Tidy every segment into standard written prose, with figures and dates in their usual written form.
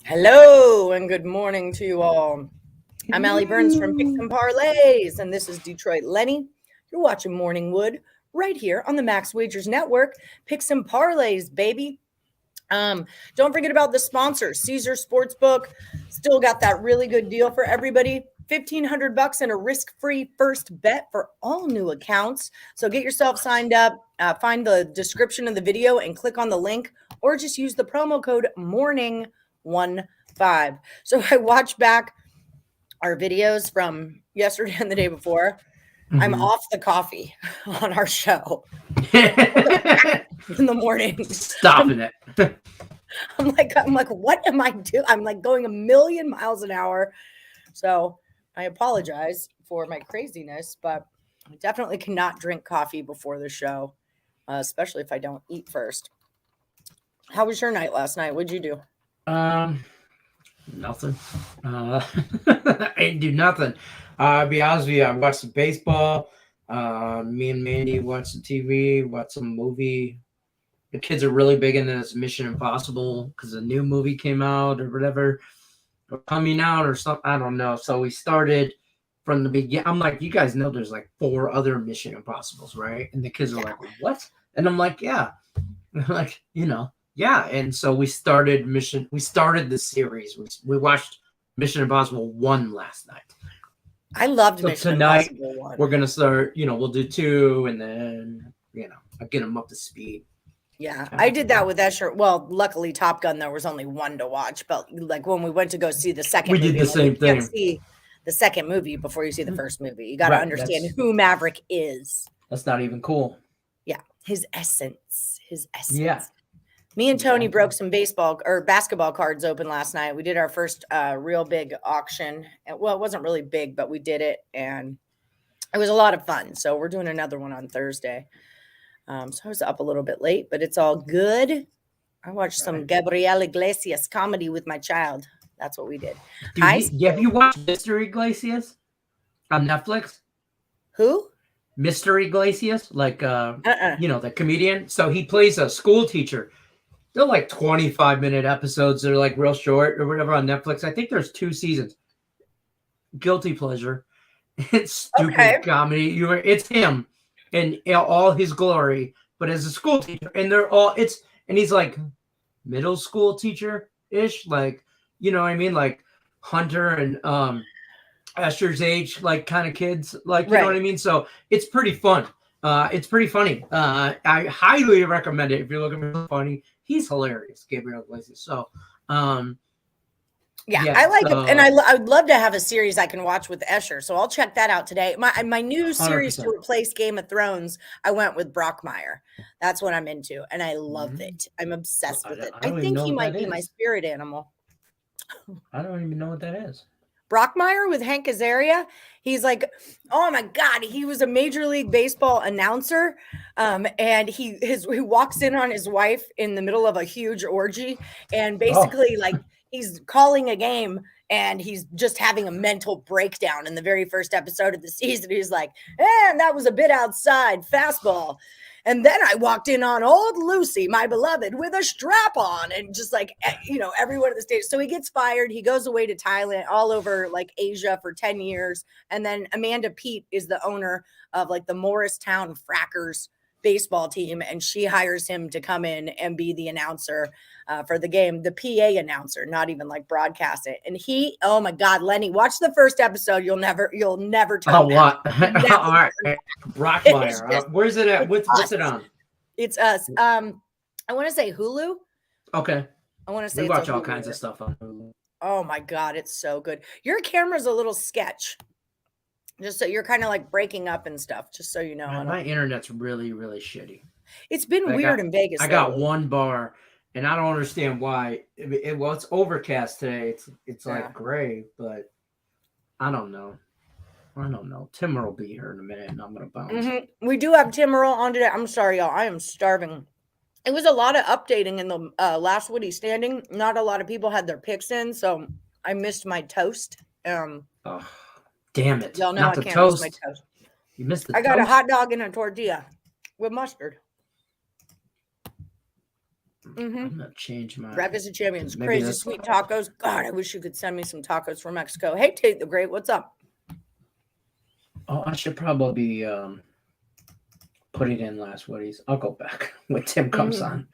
Hello and good morning to you all. I'm Allie Burns from Picks and Parlays, and this is Detroit Lenny. You're watching Morning Wood right here on the Max Wagers Network. Picks and Parlays, baby. Don't forget about the sponsor, Caesar Sportsbook. Still got that really good deal for everybody. $1,500 and a risk-free first bet for all new accounts. So get yourself signed up. Find the description of the video and click on the link, or just use the promo code MORNING15. So I watched back our videos from yesterday and the day before. Mm-hmm. I'm off the coffee on our show in the morning. Stopping it. I'm like, what am I doing? I'm like going a million miles an hour. So I apologize for my craziness, but I definitely cannot drink coffee before the show, especially if I don't eat first. How was your night last night? What'd you do? Nothing. I didn't do nothing. I'll be honest with you, I watched some baseball. Me and Mandy watched some TV, watched some movie. The kids are really big into this Mission Impossible because a new movie came out or whatever, or coming out or something. I don't know. So we started from the beginning. I'm like, you guys know there's like 4 other Mission Impossibles, right? And the kids are like, what? And I'm like, yeah. And I'm like, yeah. And so we started the series. We watched Mission Impossible 1 last night. I loved Mission tonight, Impossible 1. We're going to start, we'll do 2 and then, I'll get them up to speed. Yeah, I did that with Escher. Well, luckily Top Gun, there was only 1 to watch. But like when we went to go see the second movie. We did the same thing. You can't see the second movie before you see the first movie. You got to understand who Maverick is. That's not even cool. Yeah, his essence. Yeah. Me and Tony broke some basketball cards open last night. We did our first real big auction. Well, it wasn't really big, but we did it, and it was a lot of fun. So we're doing another one on Thursday. So I was up a little bit late, but it's all good. I watched some Gabriel Iglesias comedy with my child. That's what we did. Have you watched Mr. Iglesias on Netflix? Who? Mr. Iglesias, like the comedian. So he plays a school teacher. They're like 25-minute episodes. They're like real short or whatever on Netflix. I think there's 2 seasons. Guilty pleasure. It's stupid comedy. It's him in all his glory, but as a school teacher. And and he's like middle school teacher-ish, like, you know what I mean? Like Hunter and Esther's age, like kind of kids, like, you know what I mean? So it's pretty fun. It's pretty funny. I highly recommend it if you're looking for funny. He's hilarious, Gabriel Iglesias. So, yeah, I like it, and I would love to have a series I can watch with Escher. So I'll check that out today. My new series 100%. To replace Game of Thrones, I went with Brockmire. That's what I'm into, and I love it. I'm obsessed with it. I think he might be my spirit animal. I don't even know what that is. Brockmire with Hank Azaria. He's like, oh my God, he was a Major League Baseball announcer. And he walks in on his wife in the middle of a huge orgy. And basically he's calling a game and he's just having a mental breakdown in the very first episode of the season. He's like, and that was a bit outside fastball. And then I walked in on old Lucy, my beloved, with a strap on, and just like, everyone at the stage. So he gets fired. He goes away to Thailand, all over like Asia for 10 years. And then Amanda Peet is the owner of like the Morristown Frackers baseball team. And she hires him to come in and be the announcer for the game, the PA announcer, not even like broadcast it. And oh my God, Lenny, watch the first episode. You'll never turn. Oh, what? All right. Brockmire. Where's it at? What's it on? It's us. I want to say Hulu. Okay. I want to say we watch all kinds of stuff on Hulu. Oh my God, it's so good. Your camera's a little sketch. Just so you're kind of like breaking up and stuff, just so you know. My internet's really, really shitty. It's been weird in Vegas. I got one bar, and I don't understand why. It's overcast today. It's like gray, but I don't know. Timur will be here in a minute, and I'm going to bounce. Mm-hmm. We do have Timur on today. I'm sorry, y'all. I am starving. It was a lot of updating in the last Woody standing. Not a lot of people had their picks in, so I missed my toast. Damn it. Y'all know I can't miss my toast. You missed the toast? I got a hot dog and a tortilla with mustard. I'm gonna change my Breakfast of Champions, maybe crazy that's sweet tacos. God, I wish you could send me some tacos from Mexico. Hey, Tate the Great, what's up? Oh, I should probably put it in last Woodies. I'll go back when Tim comes on.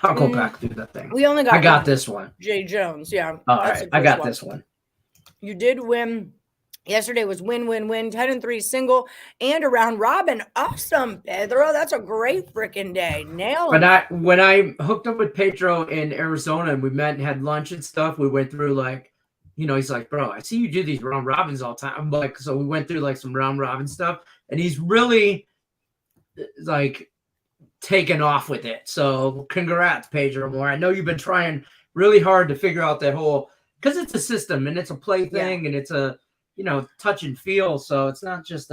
I'll go back through the thing. We only got I got this one. Jay Jones, yeah. All right, I got this one. You did win. Yesterday was win, 10-3 single and a round robin. Awesome, Pedro. That's a great freaking day. Nailed it. When I hooked up with Pedro in Arizona and we met and had lunch and stuff, we went through like, he's like, bro, I see you do these round robins all the time. I'm like, so we went through like some round robin stuff, and he's really like taken off with it. So congrats, Pedro Moore. I know you've been trying really hard to figure out that whole, because it's a system and it's a play thing and it's a, touch and feel. So it's not just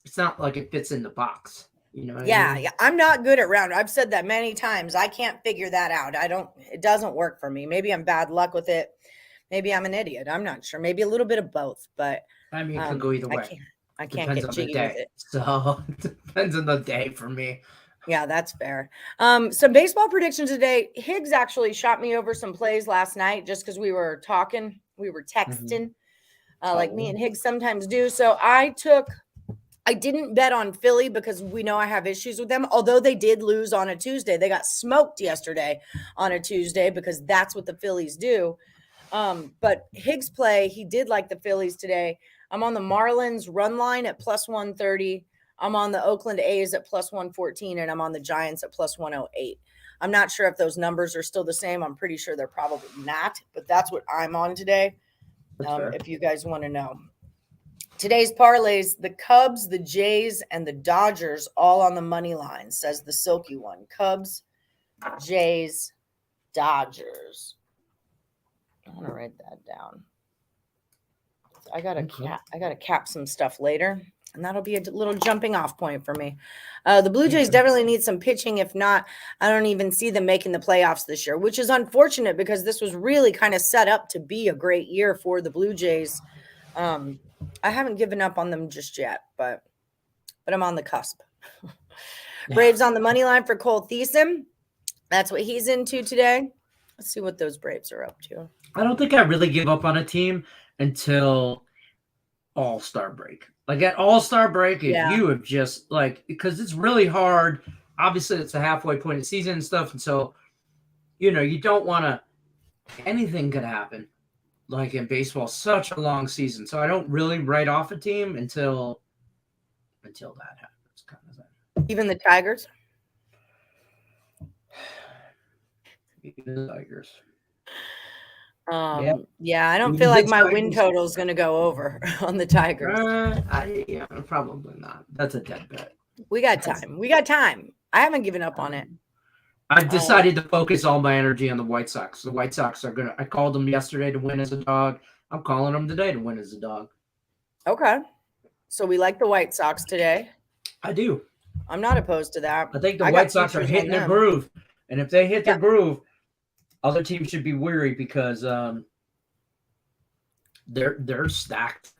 it's not like it fits in the box. Yeah. I'm not good at round. I've said that many times. I can't figure that out. It doesn't work for me. Maybe I'm bad luck with it. Maybe I'm an idiot. I'm not sure. Maybe a little bit of both, but I mean, it could go either way. I can't get jiggy with it. So it depends on the day for me. Yeah, that's fair. Some baseball predictions today. Higgs actually shot me over some plays last night just because we were talking. We were texting like me and Higgs sometimes do. So I didn't bet on Philly because we know I have issues with them. Although they did lose on a Tuesday. They got smoked yesterday on a Tuesday because that's what the Phillies do. But Higgs play, he did like the Phillies today. I'm on the Marlins run line at plus 130. I'm on the Oakland A's at plus 114, and I'm on the Giants at plus 108. I'm not sure if those numbers are still the same. I'm pretty sure they're probably not, but that's what I'm on today. If you guys want to know. Today's parlays, the Cubs, the Jays, and the Dodgers all on the money line, says the silky one. Cubs, Jays, Dodgers. I want to write that down. I gotta cap some stuff later, and that'll be a little jumping off point for me. The Blue Jays definitely need some pitching. If not, I don't even see them making the playoffs this year, which is unfortunate because this was really kind of set up to be a great year for the Blue Jays. I haven't given up on them just yet, but I'm on the cusp. Braves on the money line for Cole Thiessen. That's what he's into today. Let's see what those Braves are up to. I don't think I really give up on a team until All-Star break. Like at All-Star break, if you have just because it's really hard. Obviously, it's a halfway point of the season and stuff. And so, you don't want to, anything could happen. Like in baseball, such a long season. So I don't really write off a team until that happens. Kind of thing. Even the Tigers? Even the Tigers. Yeah, I don't feel like my win total is going to go over on the Tigers. Probably not. That's a dead bet. We got time. I haven't given up on it. I've decided to focus all my energy on the White Sox. The White Sox are I called them yesterday to win as a dog. I'm calling them today to win as a dog. Okay. So we like the White Sox today. I do. I'm not opposed to that. I think the White Sox are hitting their groove. And if they hit their groove, other teams should be weary because they're stacked.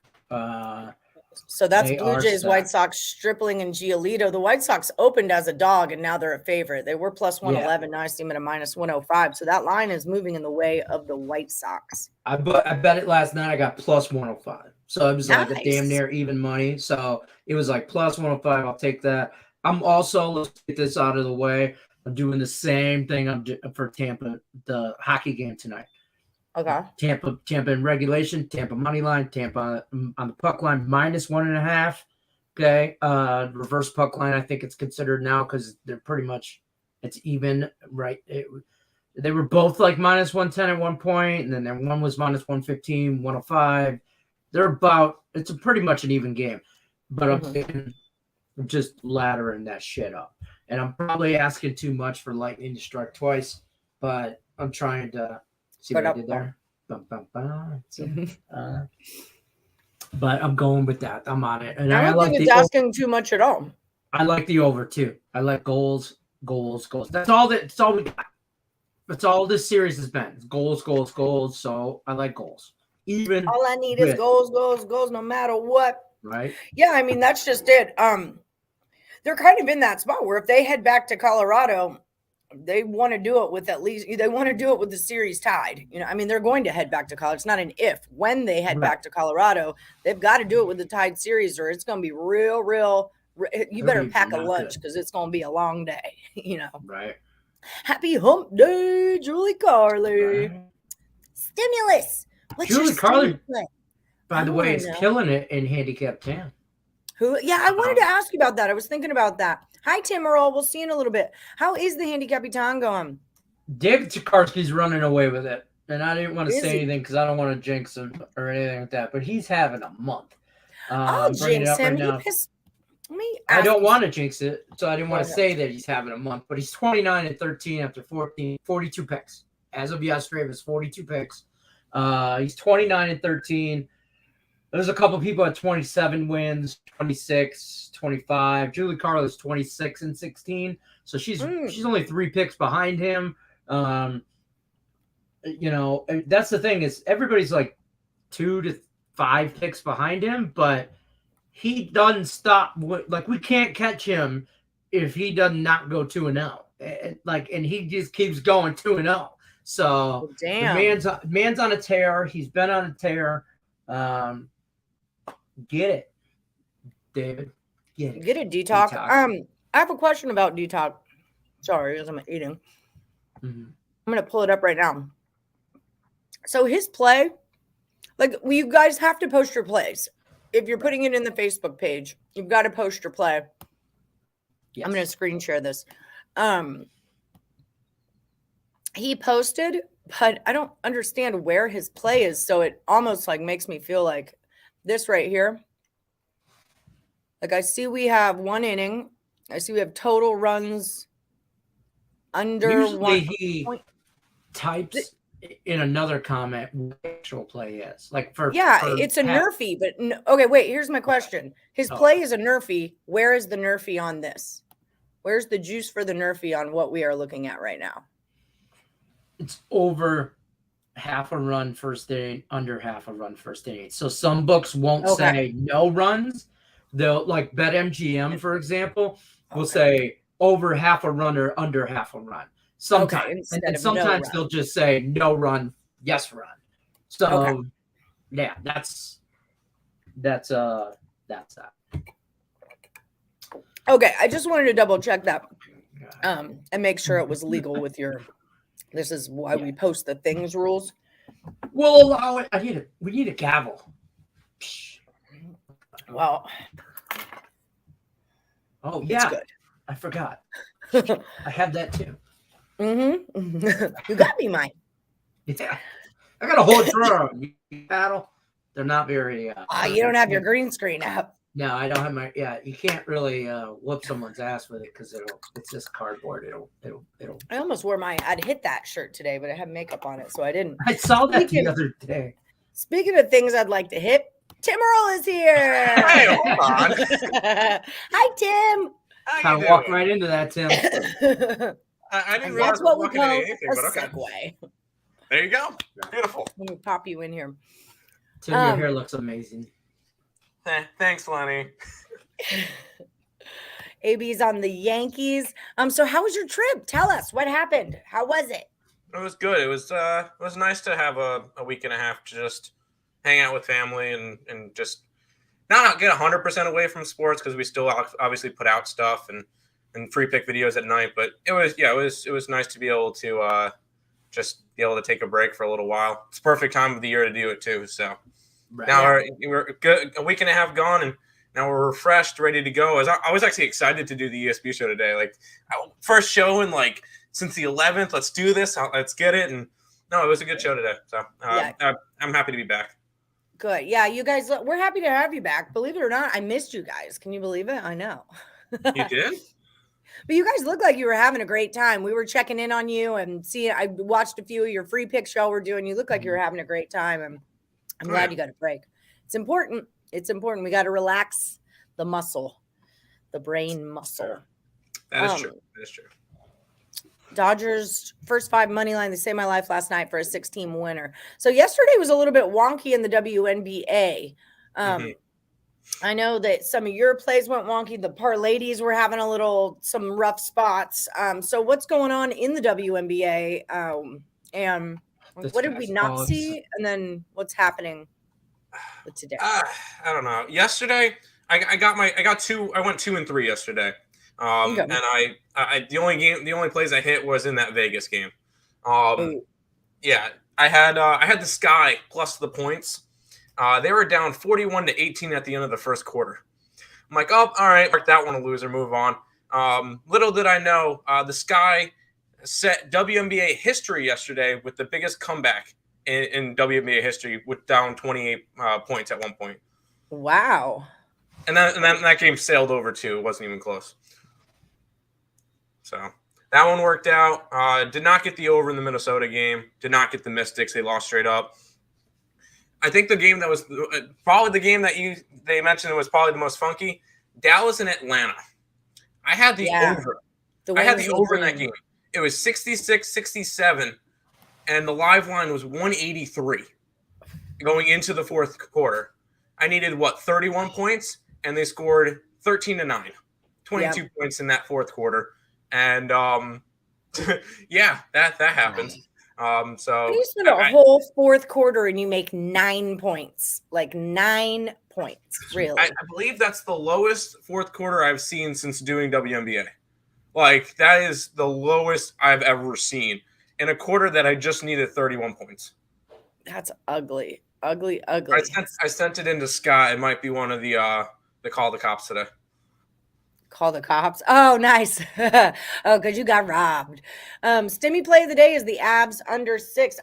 So that's Blue Jays, White Sox, Stripling, and Giolito. The White Sox opened as a dog, and now they're a favorite. They were plus 111. Now I see them at a minus 105. So that line is moving in the way of the White Sox. I bet it last night. I got plus 105. So it was like a damn near even money. So it was like plus 105. I'll take that. I'm also, let's get this out of the way. I'm doing the same thing for Tampa, the hockey game tonight. Okay. Tampa in regulation, Tampa money line, Tampa on the puck line, minus 1.5. Okay. Reverse puck line, I think it's considered now because they're pretty much, it's even, right? They were both like minus 110 at one point, and then one was minus 115, 105. They're about, it's pretty much an even game. But I'm just laddering that shit up. And I'm probably asking too much for Lightning to strike twice, but I'm trying to see what I did there. But I'm going with that. I'm on it. And I don't think it's asking too much at all. I like the over too. I like goals. That's all we got. That's all this series has been. It's goals. So I like goals. Even all I need is goals, no matter what. Right? Yeah, I mean that's just it. They're kind of in that spot where if they head back to Colorado, they want to do it with the series tied. You know, I mean, they're going to head back to Colorado. It's not an if. When they head back to Colorado, they've got to do it with the tied series, or it's going to be real. You better pack a lunch because it's going to be a long day. You know, right? Happy hump day, Julie Carly. Right. Stimulus. What's Julie Carly, play? by the way, is killing it in handicap 10. Who? Yeah, I wanted to ask you about that. I was thinking about that. Hi, Tim Earle. We'll see you in a little bit. How is the Handicapping going? David Tokarski's running away with it. And I didn't want to say anything because I don't want to jinx him or anything like that. But he's having a month. I'll jinx him. Right I don't want to jinx it, so I didn't want to say that he's having a month. But he's 29-13 after 42 picks. As of yesterday, it was 42 picks. He's 29-13. There's a couple people at 27 wins, 26, 25. Julie Carly's 26-16. So she's only 3 picks behind him. You know, that's the thing is everybody's like 2 to 5 picks behind him, but he doesn't stop. Like we can't catch him if he does not go 2-0. And he just keeps going 2-0. So the man's on a tear. He's been on a tear. Get it, David. Get it, Detox. I have a question about Detox. Sorry, as I'm eating. Mm-hmm. I'm gonna pull it up right now. So his play, you guys have to post your plays. If you're putting it in the Facebook page, you've got to post your play. Yes. I'm gonna screen share this. He posted, but I don't understand where his play is. So it almost makes me feel like this right here. I see we have 1 inning. I see we have total runs under Usually 1. He types in another comment what the actual play is. It's a nerfy, but okay, wait, here's my question. His play is a nerfy. Where is the nerfy on this? Where's the juice for the nerfy on what we are looking at right now? It's over half a run first inning, under half a run first inning. So some books won't say no runs. They'll BetMGM, for example, will say over half a run or under half a run. Sometimes, and sometimes they'll just say no run, yes run. So yeah, that's that. Okay, I just wanted to double check that, and make sure it was legal with your. This is why we post the things rules. We'll allow it. We need a gavel. Well. Oh yeah, good. I forgot. I have that too. Mm-hmm. You got me mine. Yeah, I got a whole drawer. Paddle. They're not very. You don't have your green screen up. No, I don't have my. Yeah, you can't really whoop someone's ass with it because it's just cardboard. It'll. I almost wore I'd hit that shirt today, but I had makeup on it, so I didn't. I saw that the other day. Speaking of things I'd like to hit, Tim Earle is here. Hey, hold on. Hi, Tim. Kind of walked right into that, Tim. I didn't realize that's what we call anything, a but okay. segue. There you go. Beautiful. Let me pop you in here. Tim, your hair looks amazing. Thanks, Lenny. AB's on the Yankees. So how was your trip? Tell us what happened. How was it? It was good. It was nice to have a week and a half to just hang out with family and just not get 100% away from sports because we still obviously put out stuff and free pick videos at night. But it was nice to be able to just be able to take a break for a little while. It's the perfect time of the year to do it too. So now we're good, a week and a half gone, and now we're refreshed, ready to go. I was actually excited to do the ESP show today. First show in since the 11th. Let's do this. Let's get it. And no, it was a good show today. So I'm happy to be back. Good. Yeah, you guys, we're happy to have you back. Believe it or not, I missed you guys. Can you believe it? I know. You did? But you guys look like you were having a great time. We were checking in on you and I watched a few of your free pick show we're doing. You look like you were having a great time. And I'm glad you got a break. It's important. It's important. We got to relax the muscle, the brain muscle. That is true. That is true. Dodgers first 5 money line. They saved my life last night for a 6-team winner. So yesterday was a little bit wonky in the WNBA. I know that some of your plays went wonky. The Parlays were having some rough spots. So what's going on in the WNBA? And what did we not see? And then what's happening with today? I don't know. Yesterday, I went 2-3 yesterday. Okay. And the only plays I hit was in that Vegas game. Yeah, I had the Sky plus the points. They were down 41-18 at the end of the first quarter. I'm like, oh, all right, mark that one a loser, move on. Little did I know, the Sky set WNBA history yesterday with the biggest comeback in WNBA history, with down 28 points at one point. Wow. And that game sailed over too. It wasn't even close. So that one worked out. Did not get the over in the Minnesota game. Did not get the Mystics. They lost straight up. I think the game that was probably the game that they mentioned was probably the most funky. Dallas and Atlanta. I had the over. I had the over in that game. It was 66-67, and the live line was 183 going into the fourth quarter. I needed 31 points, and they scored 13-9, 22 points in that fourth quarter, and yeah, that happened. So you spend a whole fourth quarter and you make 9 points, like 9 points. Really, I believe that's the lowest fourth quarter I've seen since doing WNBA. Like, that is the lowest I've ever seen in a quarter that I just needed 31 points. That's ugly. I sent it into Scott. It might be one of the call the cops today. Call the cops. Oh, nice. Oh, because you got robbed. Stimmy play of the day is the Abs under 6.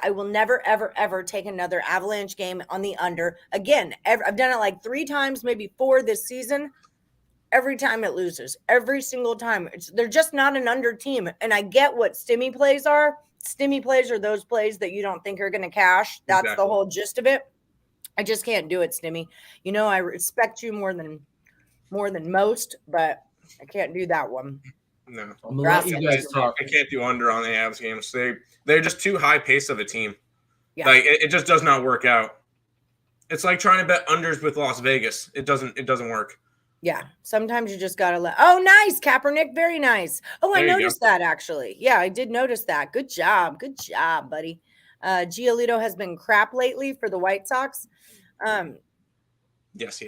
I will never, ever, ever take another Avalanche game on the under. Again, I've done it like 3 times, maybe 4 this season. Every time it loses. Every single time. They're just not an under team. And I get what Stimmy plays are. Stimmy plays are those plays that you don't think are going to cash. That's exactly the whole gist of it. I just can't do it, Stimmy. You know, I respect you more than most, but I can't do that one. No, you guys talk. I can't do under on the Avs games. They're just too high pace of a team. Yeah. Like it just does not work out. It's like trying to bet unders with Las Vegas. It doesn't work. Yeah, sometimes you just gotta Oh, nice, Kaepernick, very nice. Oh, I noticed that actually. Yeah, I did notice that. Good job, buddy. Giolito has been crap lately for the White Sox. Yes.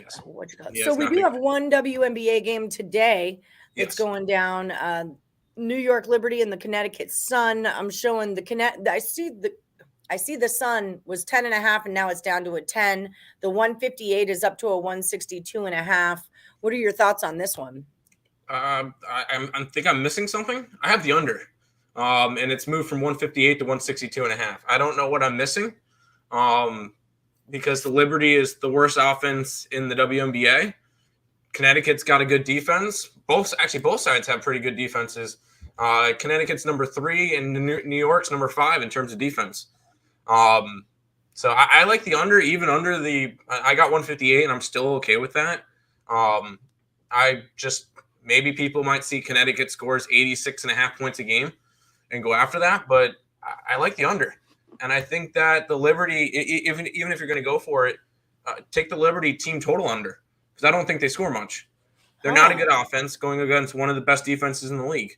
So we do have one WNBA game today that's going down. New York Liberty and the Connecticut Sun. I'm showing I see the Sun was 10.5 and now it's down to a 10. The 158 is up to a 162.5. What are your thoughts on this one? I think I'm missing something. I have the under, and it's moved from 158 to 162.5. I don't know what I'm missing. Because the Liberty is the worst offense in the WNBA. Connecticut's got a good defense. Both sides have pretty good defenses. Connecticut's number 3 and New York's number 5 in terms of defense. So I like the under, even under I got 158 and I'm still okay with that. Maybe people might see Connecticut scores 86.5 points a game and go after that, but I like the under. And I think that the Liberty, even if you're going to go for it, take the Liberty team total under, because I don't think they score much. They're not a good offense going against one of the best defenses in the league.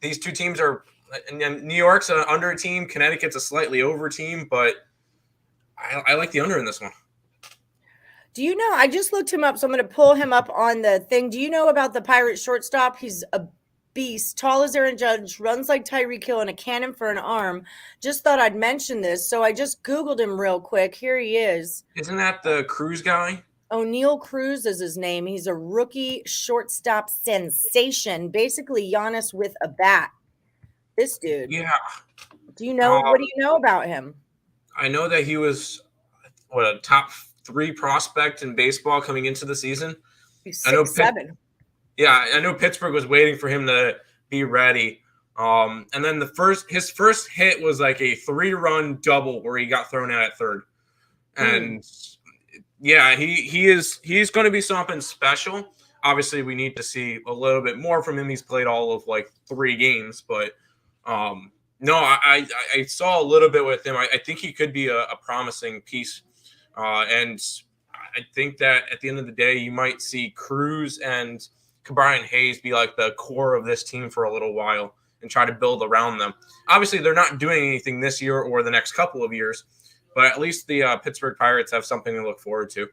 These two teams are – and New York's an under team. Connecticut's a slightly over team, but I like the under in this one. Do you know – I just looked him up, so I'm going to pull him up on the thing. Do you know about the Pirates shortstop? He's a beast, tall as Aaron Judge, runs like Tyreek Hill, and a cannon for an arm. Just thought I'd mention this, so I just Googled him real quick. Here he is. Isn't that the Cruz guy? O'Neal Cruz is his name. He's a rookie shortstop sensation, basically Giannis with a bat. This dude. Yeah. Do you know what do you know about him? I know that he was a top 3 prospect in baseball coming into the season. He's 6'7". Yeah, I know Pittsburgh was waiting for him to be ready. And then his first hit was like a 3-run double where he got thrown out at third. And yeah, he's going to be something special. Obviously, we need to see a little bit more from him. He's played all of like 3 games, but no, I saw a little bit with him. I think he could be a promising piece. And I think that at the end of the day, you might see Cruz and Brian Hayes be like the core of this team for a little while and try to build around them. Obviously, they're not doing anything this year or the next couple of years, but at least the Pittsburgh Pirates have something to look forward to.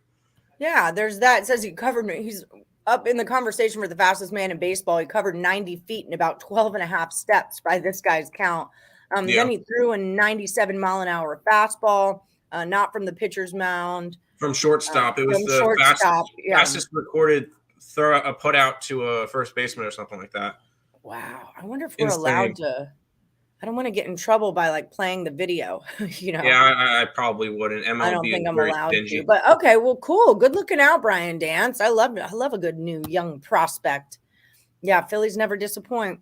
Yeah, there's that. It says he's up in the conversation for the fastest man in baseball. He covered 90 feet in about 12 and a half steps by this guy's count. Then he threw a 97-mile-an-hour fastball, not from the pitcher's mound. From shortstop. It was the fastest recorded put out to a first baseman or something like that. Wow. I wonder if we're allowed to. I don't want to get in trouble by like playing the video, you know. Yeah, I probably wouldn't. MLB I don't think I'm allowed stingy. to. But okay, well, cool. Good looking out, Brian Dance. I love a good new young prospect. Yeah, Phillies never disappoint.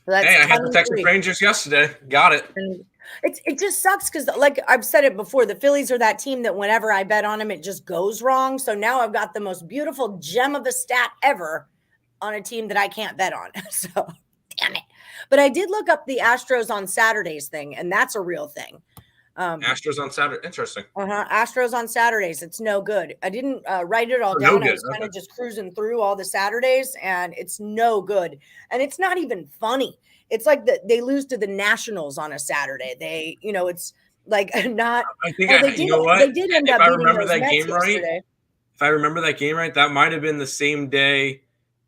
So I had the Texas Rangers yesterday. Got it. And it just sucks because, like I've said it before, the Phillies are that team that whenever I bet on them, it just goes wrong. So now I've got the most beautiful gem of a stat ever on a team that I can't bet on. So, damn it. But I did look up the Astros on Saturdays thing, and that's a real thing. Astros on Saturday. Interesting. Astros on Saturdays. It's no good. I didn't write it all down. I was kind of just cruising through all the Saturdays, and it's no good. And it's not even funny. It's like they lose to the Nationals on a Saturday. It's like not. I think you know what? They did end up. If I remember that Mets game yesterday. right. If I remember that game right, that might have been the same day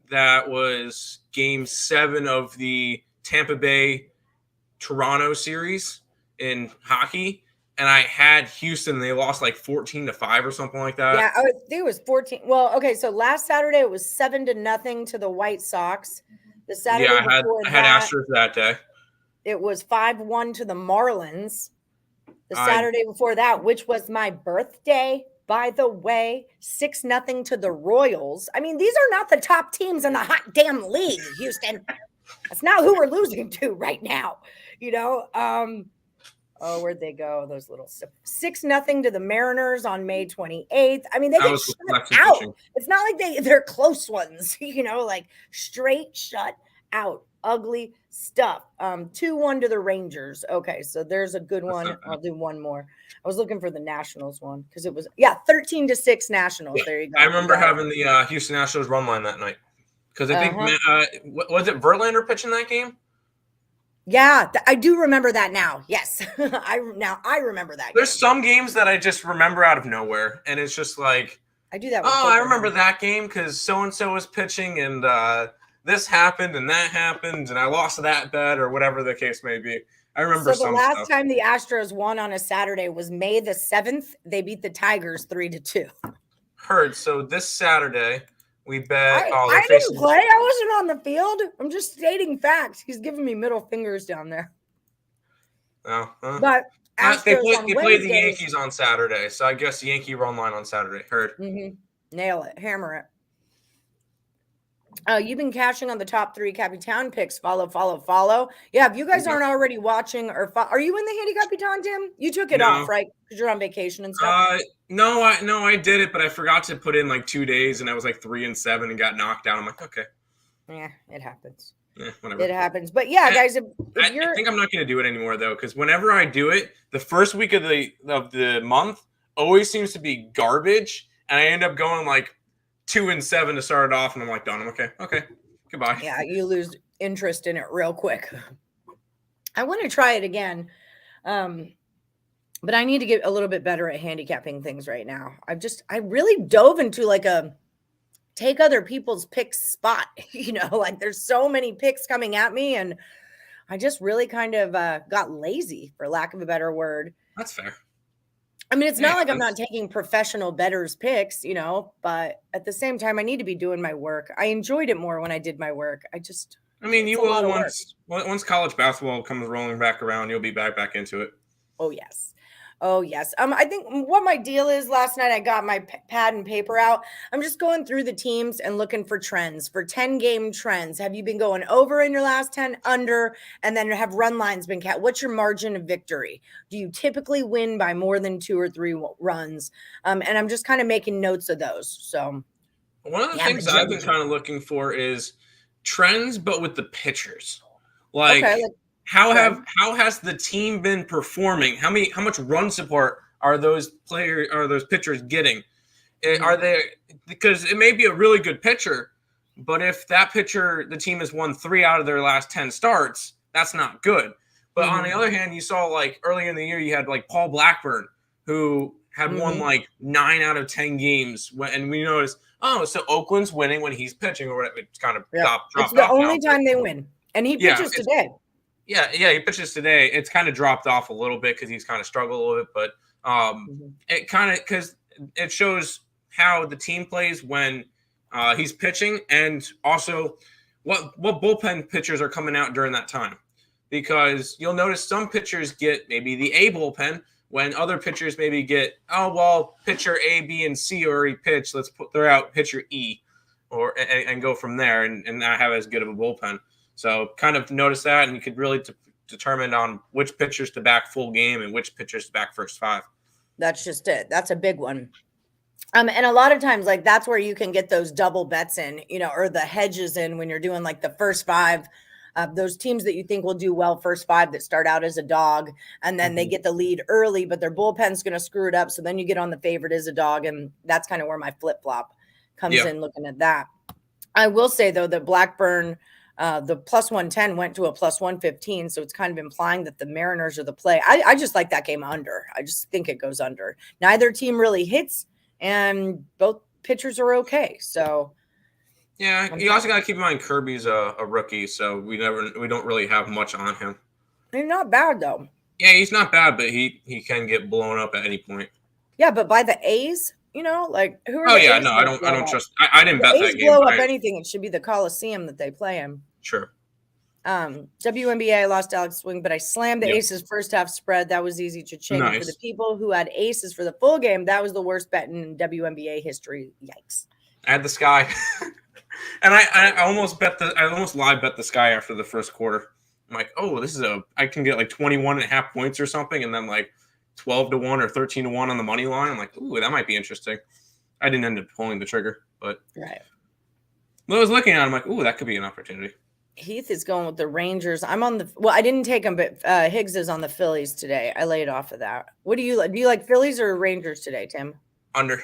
that was Game 7 of the Tampa Bay Toronto series in hockey, and I had Houston. They lost like 14-5 or something like that. Yeah, I think it was 14. Well, okay, so last Saturday it was 7-0 to the White Sox. The Saturday before I had Astros that day. It was 5-1 to the Marlins. The Saturday before that, which was my birthday, by the way, 6-0 to the Royals. I mean, these are not the top teams in the hot damn league, Houston. That's not who we're losing to right now, you know. Where'd they go? Those little 6-0 to the Mariners on May 28th. I mean, they get shut out. It's not like they're close ones, you know, like straight shut out. Ugly stuff. 2-1 to the Rangers. Okay, so there's a good one. I'll do one more. I was looking for the Nationals one because it was 13-6 Nationals. There you go. I remember having the Houston Astros run line that night. Because I think, was it Verlander pitching that game? Yeah, I do remember that now. Yes. I remember that. There's some games that I just remember out of nowhere. And it's just like, I do that. I remember that game because so-and-so was pitching and this happened and that happened and I lost that bet or whatever the case may be. I remember the last time the Astros won on a Saturday was May the 7th. They beat the Tigers 3-2. Heard. So this Saturday... We bet. I didn't play. I wasn't on the field. I'm just stating facts. He's giving me middle fingers down there. Oh, but they played the Yankees on Saturday, so I guess the Yankee run line on Saturday. Heard. Mm-hmm. Nail it. Hammer it. You've been cashing on the top 3 Capitan picks. Follow. Yeah, if you guys aren't already watching or are you in the Handicapping, Tim? You took it off, right? Because you're on vacation and stuff. No, I did it, but I forgot to put in like 2 days, and I was like 3-7 and got knocked out. I'm like, okay. Yeah, it happens. Yeah, whatever. It happens. But yeah, guys, if I think I'm not going to do it anymore though, because whenever I do it, the first week of the month always seems to be garbage, and I end up going like 2-7 to start it off, and I'm like, done. I'm okay. Goodbye. Yeah, you lose interest in it real quick. I want to try it again, but I need to get a little bit better at handicapping things right now. I really dove into like a take other people's picks spot. You know, like there's so many picks coming at me, and I just really kind of got lazy, for lack of a better word. That's fair. I mean, it's not like I'm not taking professional bettors picks, you know, but at the same time, I need to be doing my work. I enjoyed it more when I did my work. You will once college basketball comes rolling back around, you'll be back into it. Oh, yes. I think what my deal is last night, I got my pad and paper out. I'm just going through the teams and looking for trends, for 10-game trends. Have you been going over in your last 10, under, and then have run lines been cat? What's your margin of victory? Do you typically win by more than 2 or 3 runs? And I'm just kind of making notes of those. So one of the things I've been kind of looking for is trends, but with the pitchers. How has the team been performing? How much run support are those pitchers getting? Are they, because it may be a really good pitcher, but if that pitcher, the team has won 3 out of their last 10 starts, that's not good. But on the other hand, you saw like earlier in the year, you had like Paul Blackburn, who had won like 9 out of 10 games. And we noticed, so Oakland's winning when he's pitching or whatever. It's kind of dropped It's the only time they win. And he pitches today. Yeah, he pitches today. It's kind of dropped off a little bit because he's kind of struggled a little bit. But it kind of, because it shows how the team plays when he's pitching, and also what bullpen pitchers are coming out during that time. Because you'll notice some pitchers get maybe the A bullpen when other pitchers maybe get, pitcher A, B, and C already pitched. Let's throw out pitcher E and go from there and not have as good of a bullpen. So kind of notice that, and you could really determine on which pitchers to back full game and which pitchers to back first 5. That's just it. That's a big one. And a lot of times, like, that's where you can get those double bets in, or the hedges in when you're doing like the first 5. Those teams that you think will do well first 5 that start out as a dog, and then they get the lead early, but their bullpen's going to screw it up. So then you get on the favorite as a dog, and that's kind of where my flip-flop comes in looking at that. I will say, though, that Blackburn, the plus 110 went to a plus 115, so it's kind of implying that the Mariners are the play. I just like that game under. I just think it goes under. Neither team really hits, and both pitchers are okay, so... Yeah, you also got to keep in mind Kirby's a rookie, so we don't really have much on him. He's not bad though. Yeah, he's not bad, but he can get blown up at any point. Yeah, but by the A's, like who are? Oh yeah, no, I don't trust. I didn't bet that game. Blow up anything. It should be the Coliseum that they play in. Sure. WNBA, I lost Alex Swing, but I slammed the Aces first half spread. That was easy to change. For the people who had Aces for the full game, that was the worst bet in WNBA history. Yikes! I had the Sky. And I almost live bet the Sky after the first quarter. I'm like, I can get like 21.5 points or something, and then like 12-1 or 13-1 on the money line. I'm like, that might be interesting. I didn't end up pulling the trigger, but right. When I was looking at it, I'm like, that could be an opportunity. Heath is going with the Rangers. I'm on the I didn't take him, but Higgs is on the Phillies today. I laid off of that. What do you like? Do you like Phillies or Rangers today, Tim? Under.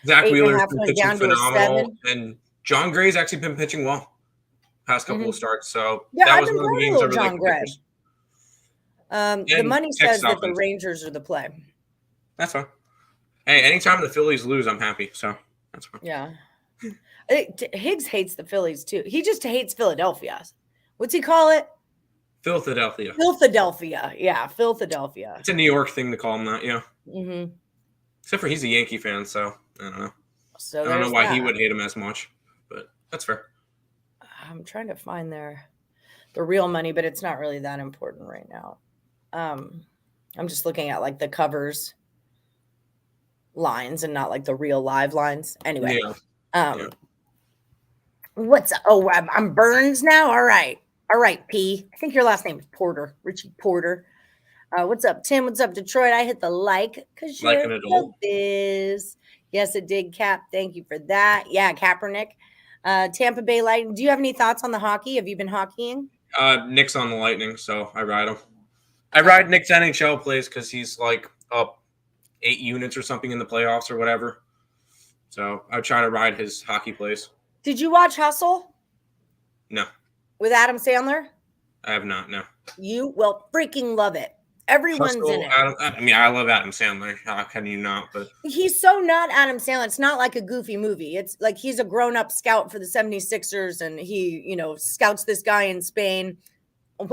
Zach Wheeler's been pitching phenomenal, and John Gray's actually been pitching well past couple of starts. So that was one of the games I really liked. The money says that the Rangers are the play. That's fine. Hey, anytime the Phillies lose, I'm happy. So that's fine. Yeah. Higgs hates the Phillies too. He just hates Philadelphia. What's he call it? Philadelphia. Yeah, Philadelphia. It's a New York thing to call him that. Yeah. Mm-hmm. Except for he's a Yankee fan, so I don't know. So I don't know why he would hate him as much, but that's fair. I'm trying to find the real money, but it's not really that important right now. I'm just looking at like the covers lines and not like the real live lines. Anyway, what's up? Oh, I'm Burns now. All right, P. I think your last name is Porter, Richie Porter. What's up, Tim? What's up, Detroit? I hit the like because you're an adult. Yes, it did, Cap. Thank you for that. Yeah, Kaepernick. Tampa Bay Lightning. Do you have any thoughts on the hockey? Have you been hockeying? Nick's on the Lightning, so I ride him. I ride Nick's NHL plays because he's like up 8 units or something in the playoffs or whatever. So I try to ride his hockey plays. Did you watch Hustle? No. With Adam Sandler? I have not, no. You will freaking love it. Everyone's in it. I love Adam Sandler. How can you not? But he's so not Adam Sandler. It's not like a goofy movie. It's like he's a grown-up scout for the 76ers, and he, scouts this guy in Spain.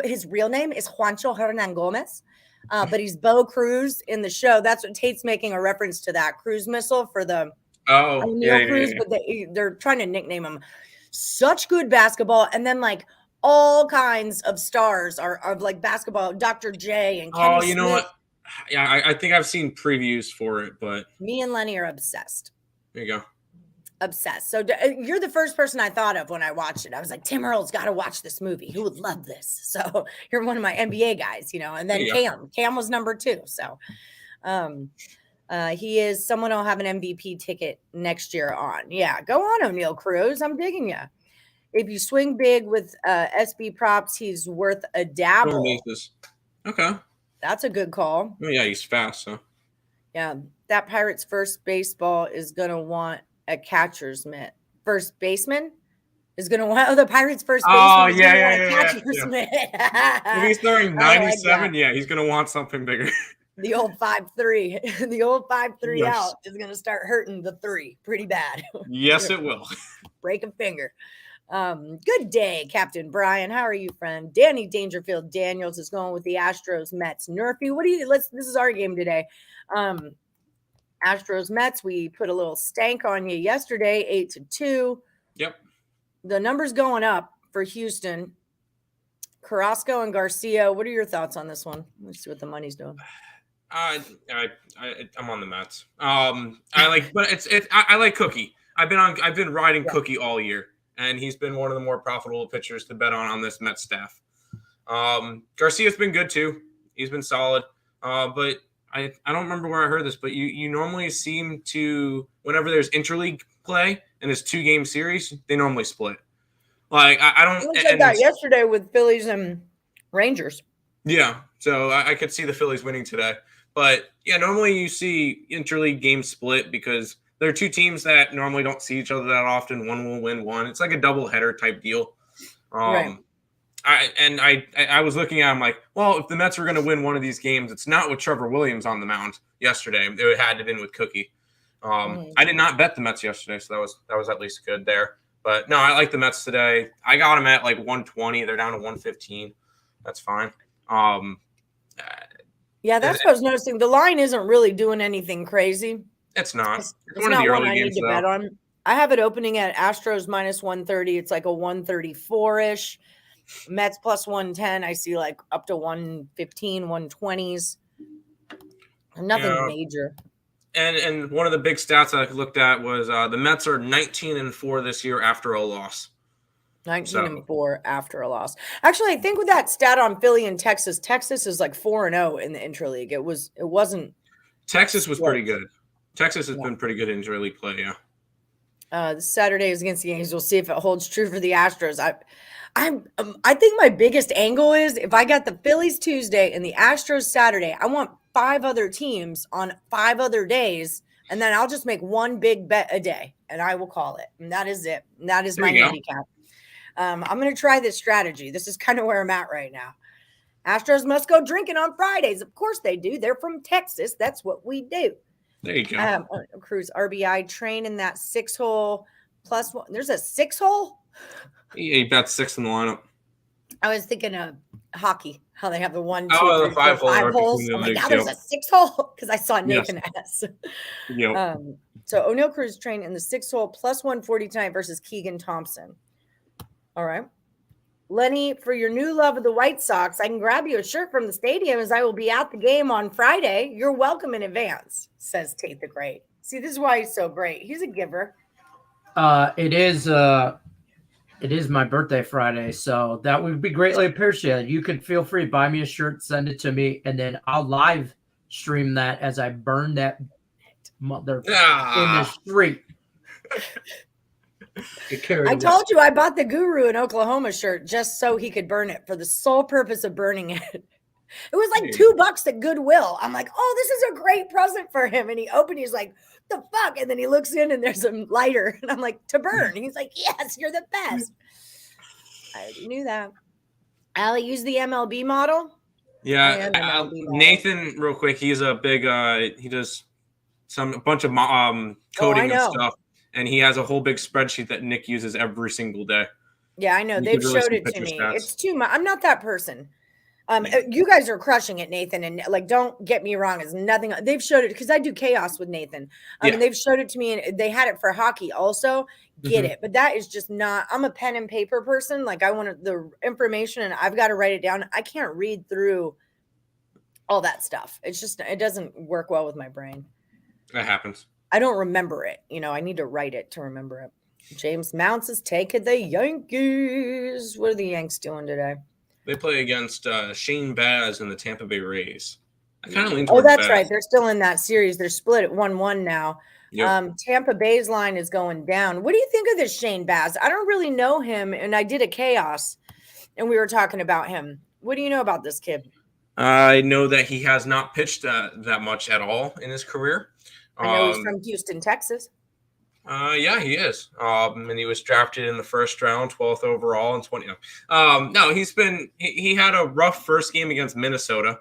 His real name is Juancho Hernan Gomez, but he's Bo Cruz in the show. That's what Tate's making a reference to, that cruise missile for the Cruz, but they're trying to nickname him. Such good basketball, and then like all kinds of stars are of like basketball. Dr. J and Kenny you know Smith. what? Yeah, I think I've seen previews for it, but Me and Lenny are obsessed. There you go. Obsessed. So you're the first person I thought of when I watched it. I was like, Tim Earle's got to watch this movie. Who would love this? So you're one of my NBA guys, and then Cam was number 2. So he is someone I'll have an MVP ticket next year on. Yeah, go on, O'Neal Cruz. I'm digging you. If you swing big with SB props, he's worth a dabble. Okay. That's a good call. Oh, yeah, he's fast. So. Yeah. that Pirates first baseball is going to want a catcher's mitt. First baseman is going to want the Pirates first baseman is going to want a catcher's mitt. If he's throwing 97, he's going to want something bigger. The old 5-3. The old 5-3 Yes. out is going to start hurting the 3 pretty bad. Yes, it will. Break a finger. Good day, Captain Brian. How are you, friend? Danny Dangerfield Daniels is going with the Astros Mets. Nerfy, what do you this is our game today. Astros Mets, we put a little stank on you yesterday, 8-2. Yep. The number's going up for Houston. Carrasco and Garcia. What are your thoughts on this one? Let's see what the money's doing. I'm on the Mets. I like Cookie. I've been riding Cookie all year, and he's been one of the more profitable pitchers to bet on this Mets staff. Garcia's been good too. He's been solid. But I don't remember where I heard this, but you normally seem to, whenever there's interleague play and it's 2-game series, they normally split. Like I don't. We said that yesterday with Phillies and Rangers. Yeah, so I could see the Phillies winning today. But, yeah, normally you see interleague games split because there are 2 teams that normally don't see each other that often. One will win one. It's like a doubleheader type deal. Right. I was looking at him like, well, if the Mets were going to win one of these games, it's not with Trevor Williams on the mound yesterday. It had to have been with Cookie. I did not bet the Mets yesterday, so that was at least good there. But, no, I like the Mets today. I got them at like 120. They're down to 115. That's fine. Yeah, that's what I was noticing. The line isn't really doing anything crazy. It's not. It's one of the early games to bet on. I have it opening at Astros minus 130. It's like a 134-ish. Mets plus 110. I see like up to 115, 120s. Nothing major. And one of the big stats I looked at was the Mets are 19-4 this year after a loss. 19-4 after a loss. Actually, I think with that stat on Philly and Texas is like 4-0 in the interleague. It wasn't. Texas was pretty good. Texas has been pretty good in interleague play. Yeah. This Saturday is against the Yankees. We'll see if it holds true for the Astros. I think my biggest angle is if I got the Phillies Tuesday and the Astros Saturday, I want 5 other teams on 5 other days, and then I'll just make one big bet a day, and I will call it. And that is it. And that is my handicap. I'm going to try this strategy. This is kind of where I'm at right now. Astros must go drinking on Fridays. Of course they do. They're from Texas. That's what we do. There you go. Cruz RBI train in that 6-hole plus 1. There's a 6-hole? He bet 6 in the lineup. I was thinking of hockey, how they have the 1, 2, 3, 5 4, 5 holes. I'm like, there's a 6-hole because I saw Nathan S. Yep. So O'Neill Cruz trained in the 6-hole plus 140 tonight versus Keegan Thompson. All right. Lenny, for your new love of the White Sox, I can grab you a shirt from the stadium as I will be at the game on Friday. You're welcome in advance, says Tate the Great. See, this is why he's so great. He's a giver. It is my birthday Friday, so that would be greatly appreciated. You can feel free to buy me a shirt, send it to me, and then I'll live stream that as I burn that mother in the street. I told you I bought the Guru in Oklahoma shirt just so he could burn it for the sole purpose of burning it. It was like $2 at Goodwill. I'm like, oh, this is a great present for him. And he opened, he's like, the fuck? And then he looks in and there's a lighter. And I'm like, to burn. And he's like, yes, you're the best. I already knew that. Allie, use the MLB model. Yeah. Nathan, real quick, he's a big, he does a bunch of coding and stuff. And he has a whole big spreadsheet that Nick uses every single day. Yeah, I know. They've showed it to me. Stats. It's too much. I'm not that person. You guys are crushing it, Nathan. And like, don't get me wrong. It's nothing. They've showed it because I do chaos with Nathan. And they've showed it to me, and they had it for hockey also. Get it. But that is just not, I'm a pen and paper person. Like, I want the information and I've got to write it down. I can't read through all that stuff. It's just, it doesn't work well with my brain. That happens. I don't remember it. I need to write it to remember it. James Mounts is taking the Yankees. What are the Yanks doing today? They play against Shane Baz and the Tampa Bay Rays. I kind of lean towards that's Baz. Right. They're still in that series. They're split at 1-1 now. Yep. Tampa Bay's line is going down. What do you think of this Shane Baz? I don't really know him, and I did a chaos, and we were talking about him. What do you know about this kid? I know that he has not pitched that much at all in his career. I know he's from Houston, Texas. Yeah, he is. And he was drafted in the first round, 12th overall, and 20. No, he had a rough first game against Minnesota.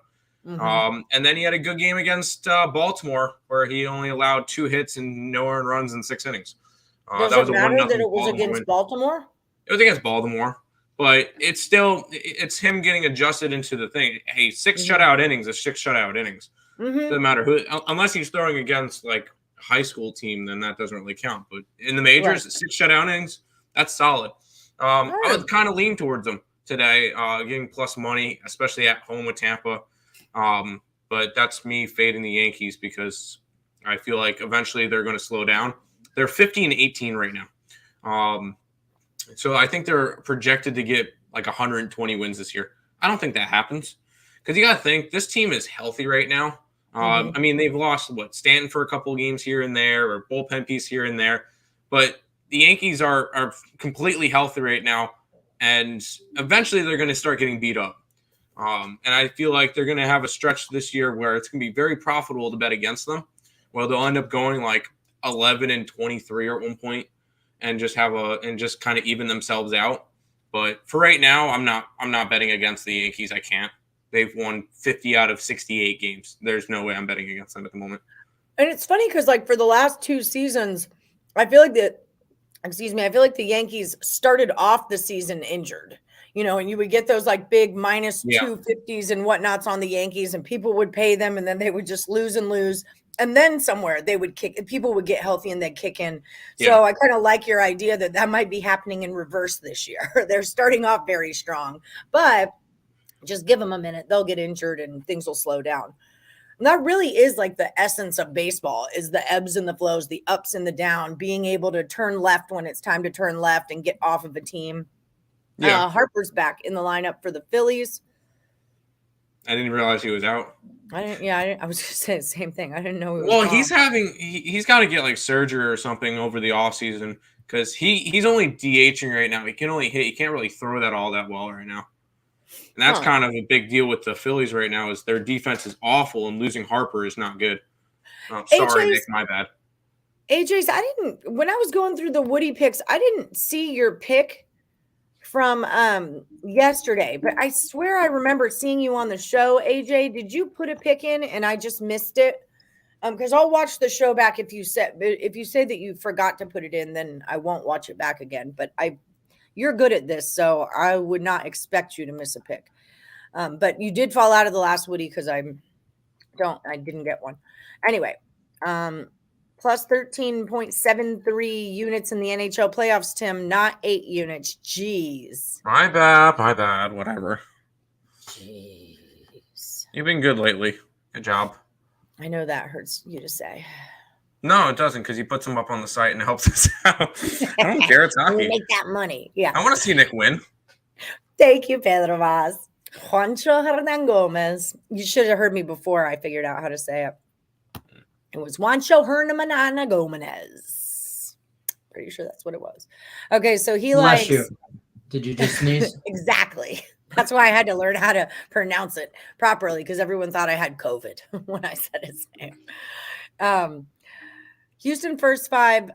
Mm-hmm. And then he had a good game against Baltimore, where he only allowed 2 hits and no earned runs in 6 innings. Does it matter that it was against Baltimore? It was against Baltimore, but it's him getting adjusted into the thing. Hey, 6 shutout innings is 6 shutout innings. Doesn't matter who, unless he's throwing against like high school team, then that doesn't really count. But in the majors, 6 shutout innings, that's solid. I would kind of lean towards him today, getting plus money, especially at home with Tampa. But that's me fading the Yankees because I feel like eventually they're going to slow down. They're 15-18 right now. So I think they're projected to get like 120 wins this year. I don't think that happens because you got to think this team is healthy right now. I mean, they've lost Stanton for a couple of games here and there, or bullpen piece here and there, but the Yankees are completely healthy right now, and eventually they're going to start getting beat up. And I feel like they're going to have a stretch this year where it's going to be very profitable to bet against them. Well, they'll end up going like 11-23 at one point, and just kind of even themselves out. But for right now, I'm not betting against the Yankees. I can't. They've won 50 out of 68 games. There's no way I'm betting against them at the moment. And it's funny because, like, for the last 2 seasons, I feel like the Yankees started off the season injured. You know, and you would get those like big minus 250s and whatnots on the Yankees, and people would pay them, and then they would just lose and lose. And then somewhere they would people would get healthy and they'd kick in. So I kind of like your idea that might be happening in reverse this year. They're starting off very strong, but just give them a minute. They'll get injured and things will slow down. And that really is like the essence of baseball, is the ebbs and the flows, the ups and the down, being able to turn left when it's time to turn left and get off of a team. Yeah. Harper's back in the lineup for the Phillies. I didn't realize he was out. I was going to say the same thing. I didn't know. He's got to get like surgery or something over the offseason because he's only DHing right now. He can only hit. He can't really throw that all that well right now. And that's kind of a big deal with the Phillies right now is their defense is awful and losing Harper is not good. Oh, sorry, Nick, my bad. AJ's, when I was going through the Woody picks, I didn't see your pick from yesterday, but I swear I remember seeing you on the show. AJ, did you put a pick in and I just missed it? Because I'll watch the show back if you say that you forgot to put it in, then I won't watch it back again. But you're good at this, so I would not expect you to miss a pick. But you did fall out of the last Woody because I didn't get one. Anyway, plus 13.73 units in the NHL playoffs, Tim, not 8 units. Jeez. My bad, whatever. Jeez. You've been good lately. Good job. I know that hurts you to say. No, it doesn't, because he puts them up on the site and helps us out. I don't care. It's hockey. Make that money. Yeah. I want to see Nick win. Thank you, Pedro Vaz. Juancho Hernan Gomez. You should have heard me before I figured out how to say it. It was Juancho Hernan Gomez. Pretty sure that's what it was. Okay, so he likes. You. Did you just sneeze? Exactly. That's why I had to learn how to pronounce it properly because everyone thought I had COVID when I said his name. Houston first 5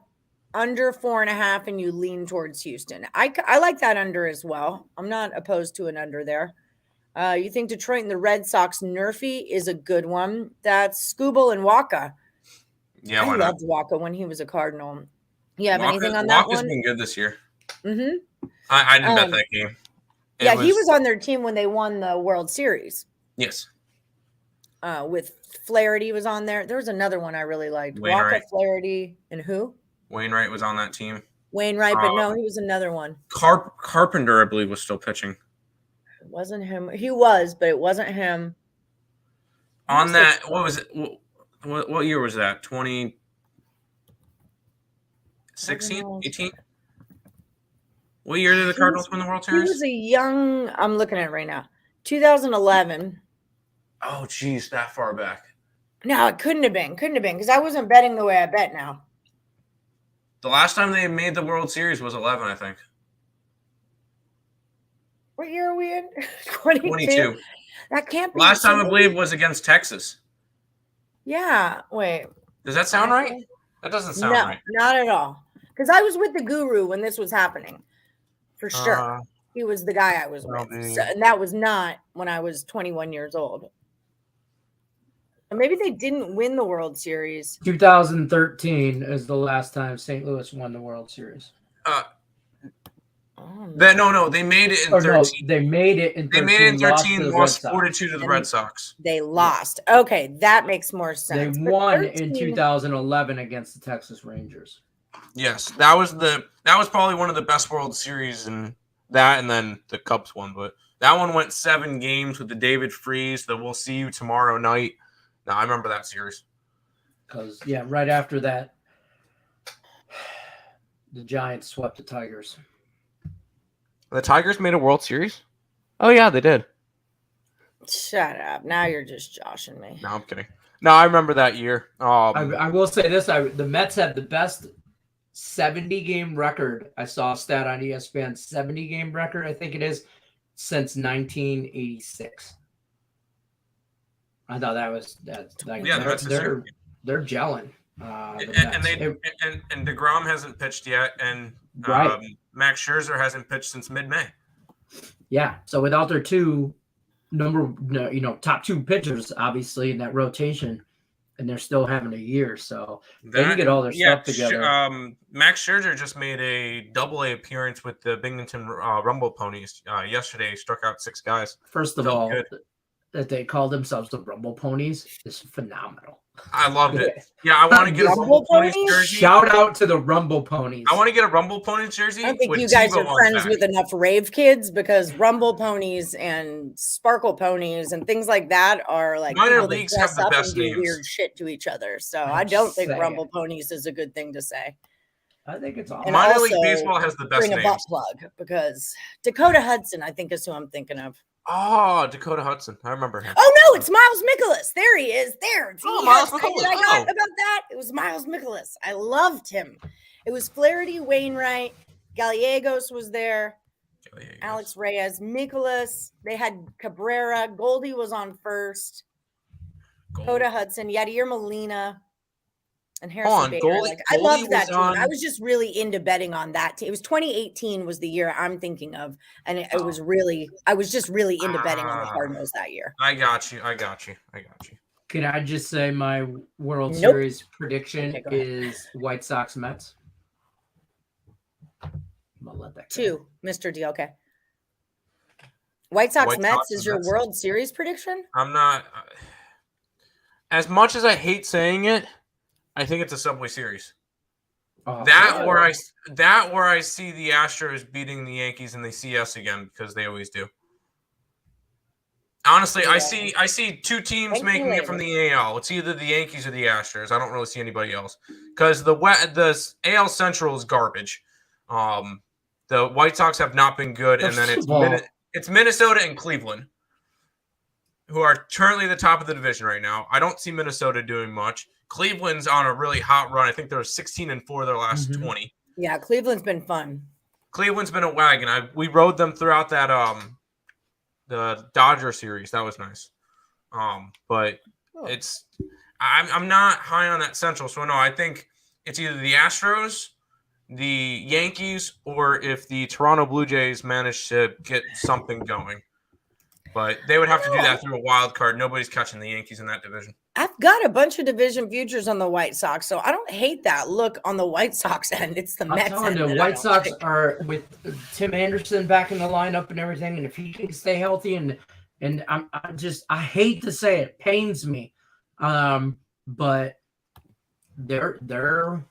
under 4.5, and you lean towards Houston. I like that under as well. I'm not opposed to an under there. You think Detroit and the Red Sox Nerfy is a good one. That's Skubal and Waka. Yeah, I loved Waka when he was a Cardinal. You have anything on that one? Waka's been good this year. Mm-hmm. I didn't bet that game. He was on their team when they won the World Series. Yes. With Flaherty was on there. There was another one I really liked. Wainwright. Waka, Flaherty, and who? Wainwright was on that team. Wainwright, but no, he was another one. Carpenter, I believe, was still pitching. It wasn't him. He was, but it wasn't him. On that, what was it? What year was that? 2016, 18? What year did the Cardinals win the World Series? He was a young, I'm looking at it right now, 2011. Oh, geez, that far back. No, it couldn't have been, because I wasn't betting the way I bet now. The last time they made the World Series was 11, I think. What year are we in? 22. That can't be. Last time I believe was against Texas. Yeah. Wait. Does that sound right? That doesn't sound right. No, not at all. Because I was with the guru when this was happening. For sure. He was the guy I was with. So, and that was not when I was 21 years old. And maybe they didn't win the World Series. 2013 is the last time St. Louis won the World Series. No, they made it in 13. No, they made it in 13. They made it in 13, lost 4-2 to the Red Sox. They lost. Okay, that makes more sense. They won in 2011 against the Texas Rangers. Yes, that was probably one of the best World Series, and then the Cubs won. But that one went 7 games with the David Freese, the "We'll see you tomorrow night." No, I remember that series. Because right after that, the Giants swept the Tigers. The Tigers made a World Series? Oh, yeah, they did. Shut up. Now you're just joshing me. No, I'm kidding. No, I remember that year. I will say this. The Mets have the best 70-game record. I saw a stat on ESPN. 70-game record, I think it is, since 1986. I thought that was they're gelling. And DeGrom hasn't pitched yet, and Max Scherzer hasn't pitched since mid-May. Yeah, so without their top 2 pitchers, obviously in that rotation, and they're still having a year, so they can get all their stuff together. Max Scherzer just made a double-A appearance with the Binghamton Rumble Ponies yesterday. Struck out 6 guys. First of all, that they call themselves the Rumble Ponies is phenomenal. I loved it. Yeah, I want to get a Rumble Ponies jersey. Shout out to the Rumble Ponies. I want to get a Rumble Ponies jersey. I don't think you guys are friends with enough rave kids, because Rumble Ponies and Sparkle Ponies and things like that are like minor leagues have the best names. Weird shit to each other. So I don't think Rumble Ponies is a good thing to say. I think it's awesome. Minor league baseball has the best names. Bring a butt plug, because Dakota Hudson, I think, is who I'm thinking of. Oh, Dakota Hudson. I remember him. Oh, no, it's Miles Mikolas. There he is. There. Miles Mikolas. I got about that. It was Miles Mikolas. I loved him. It was Flaherty, Wainwright. Gallegos was there. Alex Reyes, Mikolas. They had Cabrera. Goldie was on first. Dakota Hudson. Yadier Molina. And Harrison Bader. I loved that team. I was just really into betting on that team. It was 2018 was the year I'm thinking of. And I was just really into betting on the Cardinals that year. I got you. Can I just say my World Series prediction is White Sox Mets? I'm gonna let that go. 2, Mr. D. Okay. White Sox Mets is your World Series prediction? I'm not. As much as I hate saying it, I think it's a Subway Series. Where I see the Astros beating the Yankees and they see us again, because they always do. Honestly, I see 2 teams making it from the AL. It's either the Yankees or the Astros. I don't really see anybody else, because the AL Central is garbage. The White Sox have not been good, and then it's Minnesota and Cleveland, who are currently the top of the division right now. I don't see Minnesota doing much. Cleveland's on a really hot run. I think they're 16-4 their last 20. Yeah, Cleveland's been fun. Cleveland's been a wagon. We rode them throughout that the Dodger series. That was nice. But I'm not high on that Central. So no, I think it's either the Astros, the Yankees, or if the Toronto Blue Jays manage to get something going. But they would have to do that through a wild card. Nobody's catching the Yankees in that division. I've got a bunch of division futures on the White Sox, so I don't hate that look on the White Sox end. It's the Mets end. The White Sox are with Tim Anderson back in the lineup and everything, and if he can stay healthy, and I hate to say it, pains me, but they're a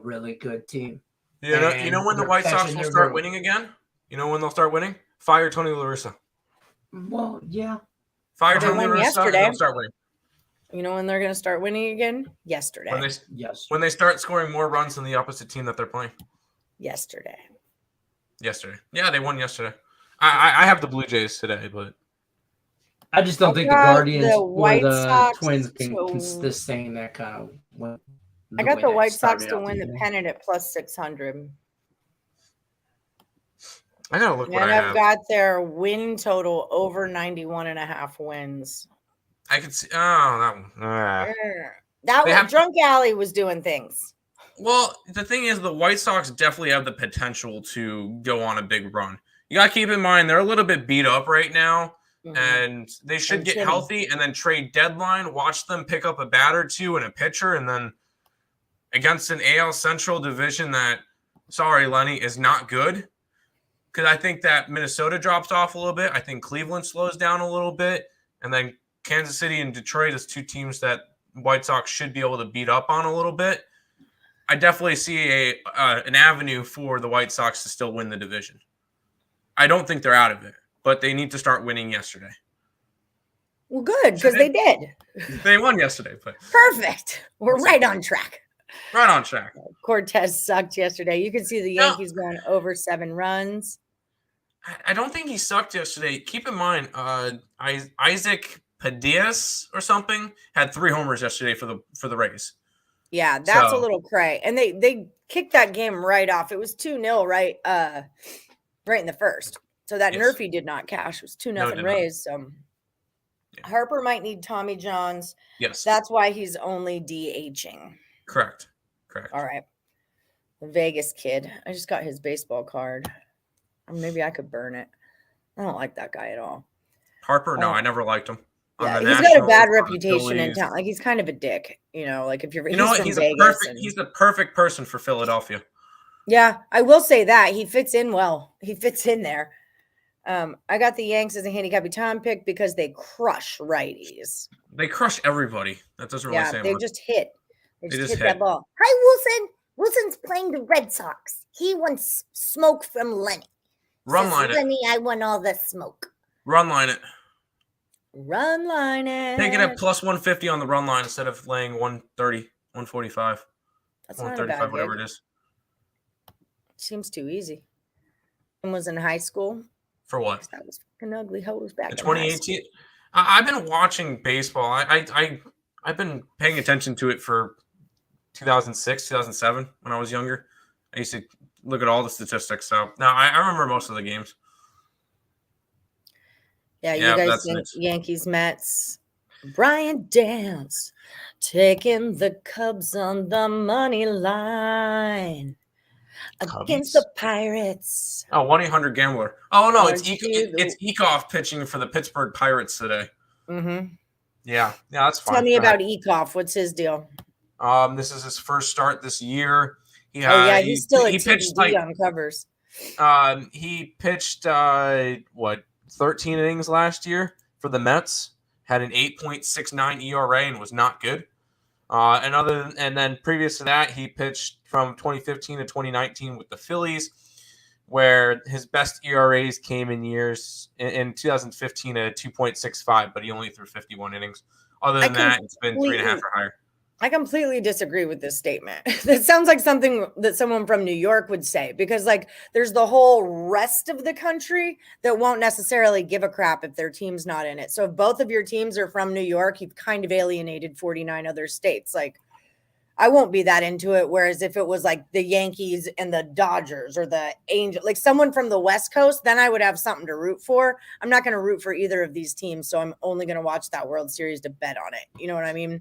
really good team. You know when the White Sox will start winning again? You know when they'll start winning? Fire Tony La Russa. Well, yeah. Fire Tony La Russa, and they'll start winning. You know when they're going to start winning again? Yesterday. When they start scoring more runs than the opposite team that they're playing. Yesterday. Yeah, they won yesterday. I have the Blue Jays today, but I just don't think the Guardians or the Twins can sustain that kind of win. I got the White Sox to win the pennant at plus 600. I gotta look. And I've got their win total over 91.5 wins. I could see. Oh, that one. Drunk Alley was doing things. Well, the thing is, the White Sox definitely have the potential to go on a big run. You got to keep in mind they're a little bit beat up right now, and they should get healthy and then trade deadline. Watch them pick up a bat or two and a pitcher, and then against an AL Central division that, sorry, Lenny, is not good. Because I think that Minnesota drops off a little bit. I think Cleveland slows down a little bit. And then Kansas City and Detroit is two teams that White Sox should be able to beat up on a little bit. I definitely see an avenue for the White Sox to still win the division. I don't think they're out of it, but they need to start winning yesterday. Well, good, because they did. They won yesterday. But perfect. We're right on track. Right on track. Cortez sucked yesterday. You can see the Yankees going over 7 runs. I don't think he sucked yesterday. Keep in mind, Isaac Padias or something had 3 homers yesterday for the Rays. Yeah, that's a little cray. And they kicked that game right off. It was 2-0 right in the first. So that Nerfy did not cash. It was 2-0 Rays. So Harper might need Tommy Johns. Yes. That's why he's only DHing. Correct. All right. The Vegas kid. I just got his baseball card. Or maybe I could burn it. I don't like that guy at all. Harper? No, I never liked him. Yeah, he's got a bad reputation in town. Like, he's kind of a dick. Like if you're, he's the perfect person for Philadelphia. Yeah, I will say that he fits in well. He fits in there. I got the Yanks as a handicapping time pick because they crush righties. They crush everybody. That doesn't really say much. They just hit. They just hit that ball. Hi, Wilson. Wilson's playing the Red Sox. He wants smoke from Lenny. Run line it. Lenny, I want all the smoke. Run line it. Run line it. Take it at plus 150 on the run line instead of laying 130, 145. That's 135, whatever it is. Seems too easy. And was in high school. For what? That was fucking ugly hoes back in 2018. I've been watching baseball. I've been paying attention to it for 2006, 2007 when I was younger. I used to look at all the statistics. So now I remember most of the games. Yeah, you guys think Yankees, Mets. Brian Dance taking the Cubs on the money line against the Pirates. Oh, 1-800-GAMBLER. Oh, no, it's Eekhoff pitching for the Pittsburgh Pirates today. Mm-hmm. Yeah, that's fine. Tell me about Eekhoff. What's his deal? This is his first start this year. He's still at TBD on covers. He pitched 13 innings last year for the Mets. Had an 8.69 ERA and was not good. And then previous to that, he pitched from 2015 to 2019 with the Phillies, where his best ERAs came in 2015 at 2.65, but he only threw 51 innings. Other than that, it's been 3.5 or higher. I completely disagree with this statement. That sounds like something that someone from New York would say, because like there's the whole rest of the country that won't necessarily give a crap if their team's not in it. So if both of your teams are from New York, you've kind of alienated 49 other states. Like I won't be that into it. Whereas if it was like the Yankees and the Dodgers or the Angels, like someone from the West Coast, then I would have something to root for. I'm not going to root for either of these teams. So I'm only going to watch that World Series to bet on it. You know what I mean?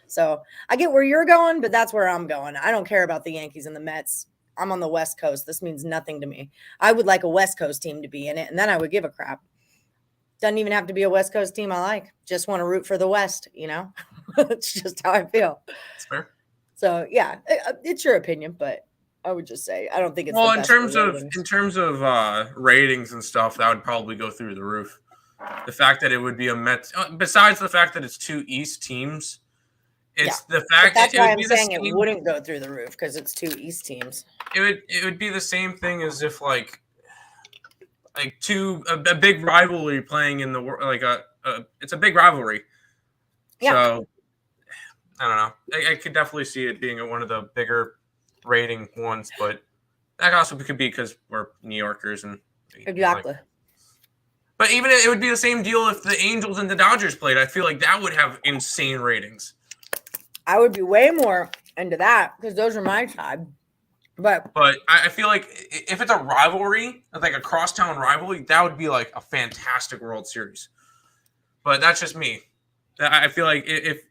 So I get where you're going, but that's where I'm going. I don't care about the Yankees and the Mets. I'm on the West Coast. This means nothing to me. I would like a West Coast team to be in it, and then I would give a crap. Doesn't even have to be a West Coast team I like. Just want to root for the West, you know? It's just how I feel. That's fair. So, yeah, it's your opinion, but I would just say I don't think it's well, in terms of ratings and stuff, that would probably go through the roof. The fact that it would be a Mets, besides the fact that it's 2 East teams, it's the fact that's why I'm saying it wouldn't go through the roof because it's 2 East teams. It would be the same thing as if like a big rivalry playing in the it's a big rivalry. Yeah. So I don't know. I could definitely see it being one of the bigger rating ones, but that also could be because we're New Yorkers and exactly. But even it would be the same deal if the Angels and the Dodgers played. I feel like that would have insane ratings. I would be way more into that because those are my side. But I feel like if it's a rivalry, like a crosstown rivalry, that would be like a fantastic World Series. But that's just me. I feel like if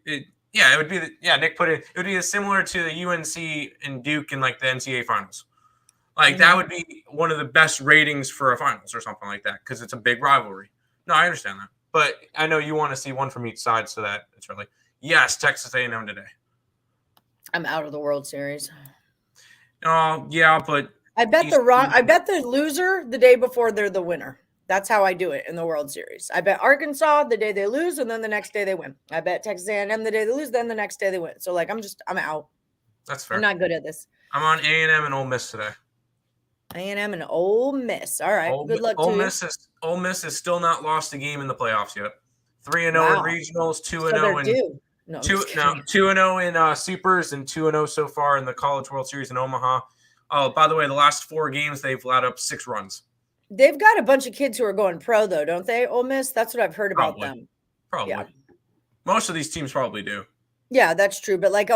Yeah, it would be. Nick put it. It would be similar to the UNC and Duke in like the NCAA finals. Like that would be one of the best ratings for a finals or something like that because it's a big rivalry. No, I understand that, but I know you want to see one from each side so that it's really yes, Texas A&M today. I'm out of the World Series. Oh yeah, but I bet the loser the day before they're the winner. That's how I do it in the World Series. I bet Arkansas the day they lose, and then the next day they win. I bet Texas A&M the day they lose, then the next day they win. So like I'm out. That's fair. I'm not good at this. I'm on A&M and Ole Miss today. A&M and Ole Miss. All right. Good luck to you. Ole Miss has still not lost a game in the playoffs yet. 3-0 in regionals, 2-0 in 2-0 in supers, and 2-0 so far in the College World Series in Omaha. Oh, by the way, the last 4 games they've allowed up 6 runs. They've got a bunch of kids who are going pro, though, don't they, Ole Miss? That's what I've heard about them. Probably. Yeah. Most of these teams probably do. Yeah, that's true. But like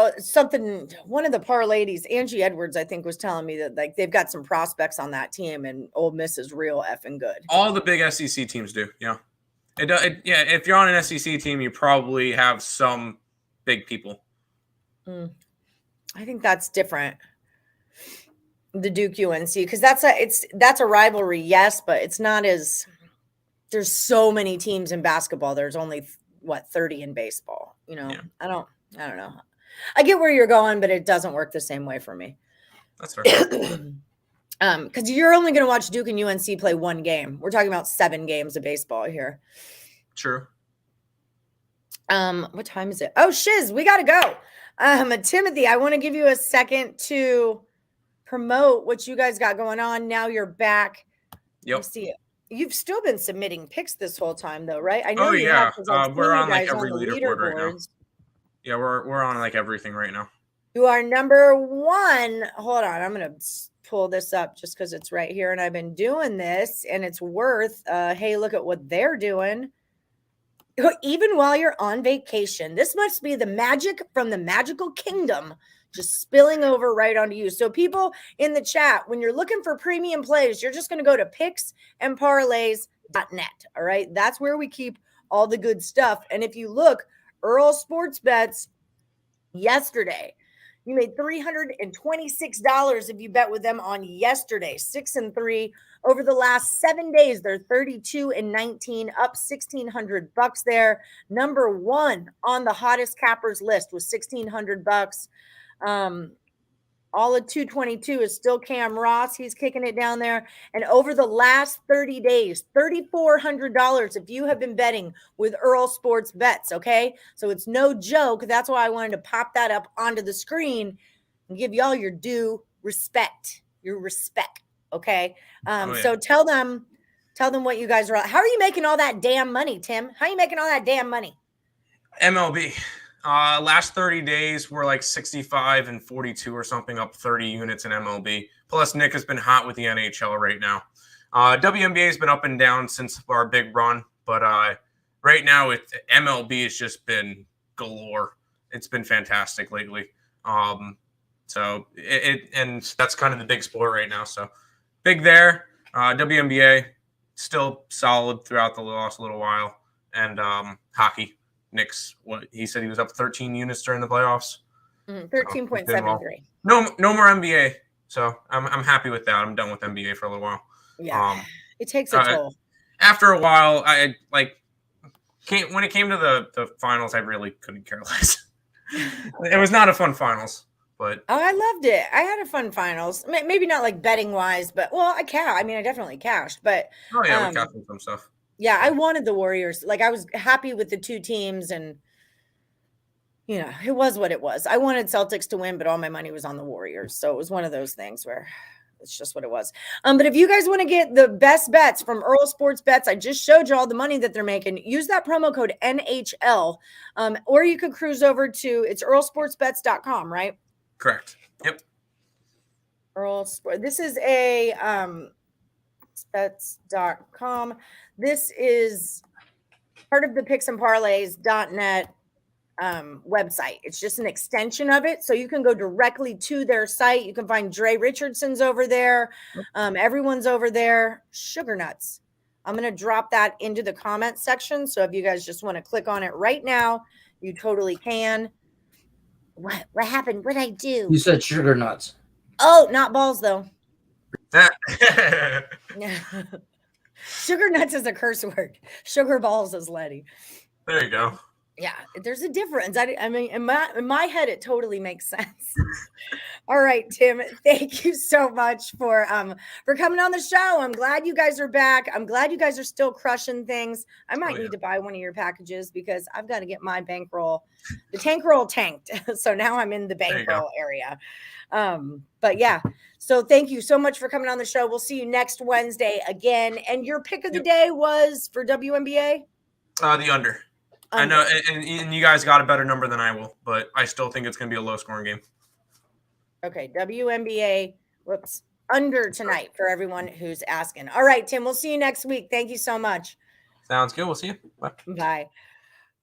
one of the Parlays, Angie Edwards, I think, was telling me that like they've got some prospects on that team, and Ole Miss is real effing good. All the big SEC teams do. Yeah. If you're on an SEC team, you probably have some big people. I think that's different. The Duke UNC, because that's a rivalry, yes, but it's not as there's so many teams in basketball. There's only 30 in baseball. You know, yeah. I don't know. I get where you're going, but it doesn't work the same way for me. That's fair. Because you're only going to watch Duke and UNC play one game. We're talking about 7 games of baseball here. True. What time is it? Oh, shiz, we got to go. Timothy, I want to give you a second to promote what you guys got going on. Now you're back. Yep. Let's see it. You've still been submitting picks this whole time, though, right? I know. Oh yeah, we're on like every leaderboard right now. Yeah, we're on like everything right now. You are number 1. Hold on, I'm gonna pull this up just because it's right here, and I've been doing this, and it's worth. Hey, look at what they're doing. Even while you're on vacation, this must be the magic from the magical kingdom just spilling over right onto you. So people in the chat, when you're looking for premium plays, you're just going to go to picksandparlays.net. All right. That's where we keep all the good stuff. And if you look, Earl Sports Bets yesterday, you made $326 if you bet with them on yesterday, 6-3. Over the last 7 days, they're 32-19, up $1,600 there. Number 1 on the hottest cappers list was $1,600. All of 222 is still Cam Ross. He's kicking it down there. And over the last 30 days, $3,400 if you have been betting with Earl Sports Bets, okay? So it's no joke. That's why I wanted to pop that up onto the screen and give y'all your due respect, okay? So tell them what you guys are. How are you making all that damn money, Tim? How are you making all that damn money? MLB. Last 30 days, we're like 65 and 42 or something, up 30 units in MLB. Plus, Nick has been hot with the NHL right now. WNBA has been up and down since our big run, but right now, MLB has just been galore. It's been fantastic lately. So and that's kind of the big sport right now. So big there. WNBA still solid throughout the last little while, and hockey. Nick's he said he was up 13 units during the playoffs. 13.73. No more NBA. So I'm happy with that. I'm done with NBA for a little while. Yeah. It takes a toll. After a while, when it came to the finals, I really couldn't care less. It was not a fun finals, but I loved it. I had a fun finals. Maybe not like betting wise, but I definitely cashed. But we cashed some stuff. Yeah, I wanted the Warriors. Like, I was happy with the 2 teams, and, it was what it was. I wanted Celtics to win, but all my money was on the Warriors. So it was one of those things where it's just what it was. But if you guys want to get the best bets from Earl Sports Bets, I just showed you all the money that they're making. Use that promo code NHL, or you could cruise over to, it's earlsportsbets.com, right? Correct. Yep. Earl Sports. This is a bets.com. This is part of the picksandparlays.net website. It's just an extension of it. So you can go directly to their site. You can find Dre Richardson's over there. Everyone's over there. Sugar Nuts. I'm going to drop that into the comment section. So if you guys just want to click on it right now, you totally can. What happened? What'd I do? You said sugar nuts. Oh, not balls though. There Sugar nuts is a curse word. Sugar balls is Lenny. you go. Yeah, there's a difference. I mean, in my head, it totally makes sense. All right, Tim, thank you so much for coming on the show. I'm glad you guys are back. I'm glad you guys are still crushing things. I might need to buy one of your packages because I've got to get my bankroll. The tankroll tanked, so now I'm in the bankroll area. But yeah, so thank you so much for coming on the show. We'll see you next Wednesday again. And your pick of the day was for WNBA? The under. I know, and you guys got a better number than I will, but I still think it's going to be a low-scoring game. Okay, WNBA, under tonight for everyone who's asking. All right, Tim, we'll see you next week. Thank you so much. Sounds good. We'll see you. Bye. Bye.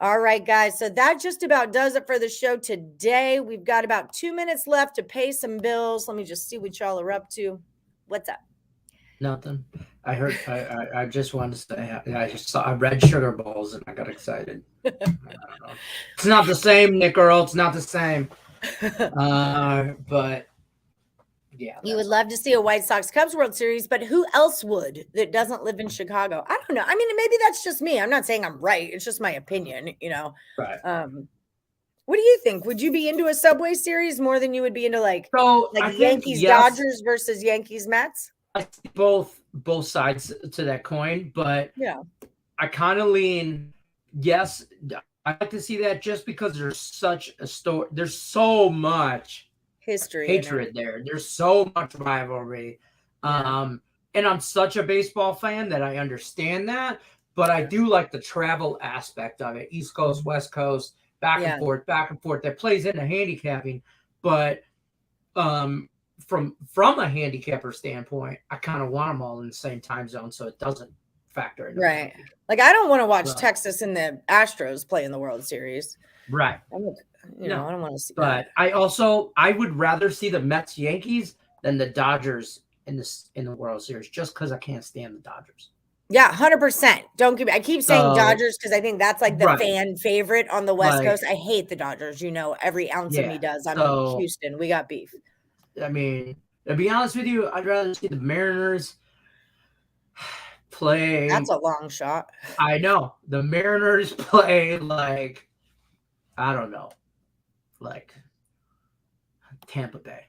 All right, guys. So that just about does it for the show today. We've got about 2 minutes left to pay some bills. Let me just see what y'all are up to. What's up? Nothing. I heard. I just wanted to say. I read sugar balls and I got excited. I don't know. It's not the same, Nick Earl. It's not the same. But yeah, you would love to see a White Sox Cubs World Series, but who else would that doesn't live in Chicago? I don't know. I mean, maybe that's just me. I'm not saying I'm right. It's just my opinion. You know. Right. What do you think? Would you be into a Subway Series more than you would be into like Yankees Dodgers versus Yankees Mets? I see both sides to that coin, but yeah, I kind of lean yes. I like to see that just because there's such a story. There's so much hatred there. There's so much rivalry. Yeah. And I'm such a baseball fan that I understand that, but I do like the travel aspect of it. East Coast, West Coast, back and forth. That plays into handicapping, but from a handicapper standpoint, I kind of want them all in the same time zone so it doesn't factor in. Right. Like I don't want to watch Texas and the Astros play in the World Series. Right. I don't want to see that. But I would rather see the Mets Yankees than the Dodgers in the World Series just because I can't stand the Dodgers. Yeah, 100%. I keep saying Dodgers because I think that's like the fan favorite on the West Coast. I hate the Dodgers. You know, every ounce of me does. I'm in Houston. We got beef. I mean, to be honest with you, I'd rather see the Mariners play. That's a long shot. I know. The Mariners play like, I don't know, like Tampa Bay.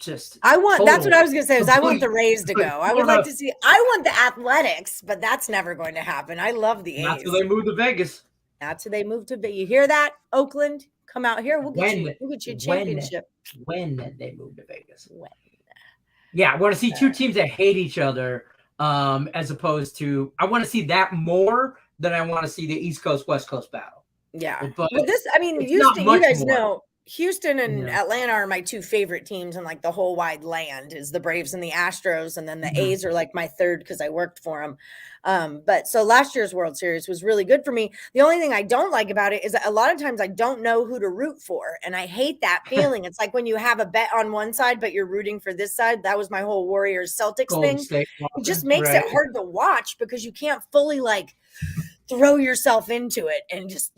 That's what I was going to say. I want the Rays to go. I would like to see. I want the Athletics, but that's never going to happen. I love the A's. That's who they moved to Vegas. That's who they moved to. You hear that, Oakland? Come out here. We'll get you a championship. When they moved to Vegas? When? Yeah, I want to see two teams that hate each other, as opposed to I want to see that more than I want to see the East Coast West Coast battle. Yeah, but Houston, you guys know. Houston and Atlanta are my two favorite teams in like the whole wide land is the Braves and the Astros. And then the A's are like my third because I worked for them. But so last year's World Series was really good for me. The only thing I don't like about it is that a lot of times I don't know who to root for. And I hate that feeling. It's like when you have a bet on one side, but you're rooting for this side. That was my whole Warriors Celtics thing. It just makes it hard to watch because you can't fully like throw yourself into it and just,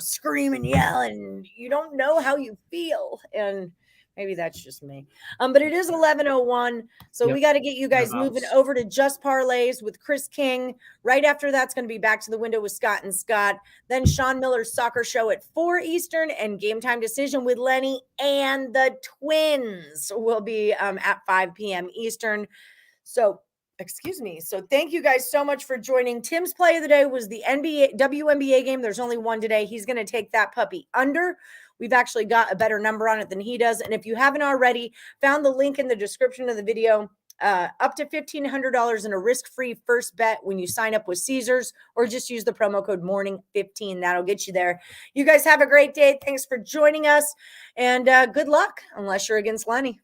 scream and yell and you don't know how you feel. And maybe that's just me. But it is 11:01. So we got to get you guys moving over to Just Parlays with Chris King. Right after that's going to be Back to the Window with Scott and Scott. Then Sean Miller's Soccer Show at 4 Eastern and Game Time Decision with Lenny and the Twins will be at 5 p.m. Eastern. So thank you guys so much for joining. Tim's play of the day was the WNBA game. There's only one today. He's going to take that puppy under. We've actually got a better number on it than he does. And if you haven't already, found the link in the description of the video, up to $1,500 in a risk-free first bet when you sign up with Caesars, or just use the promo code MORNING15. That'll get you there. You guys have a great day. Thanks for joining us, and good luck, unless you're against Lenny.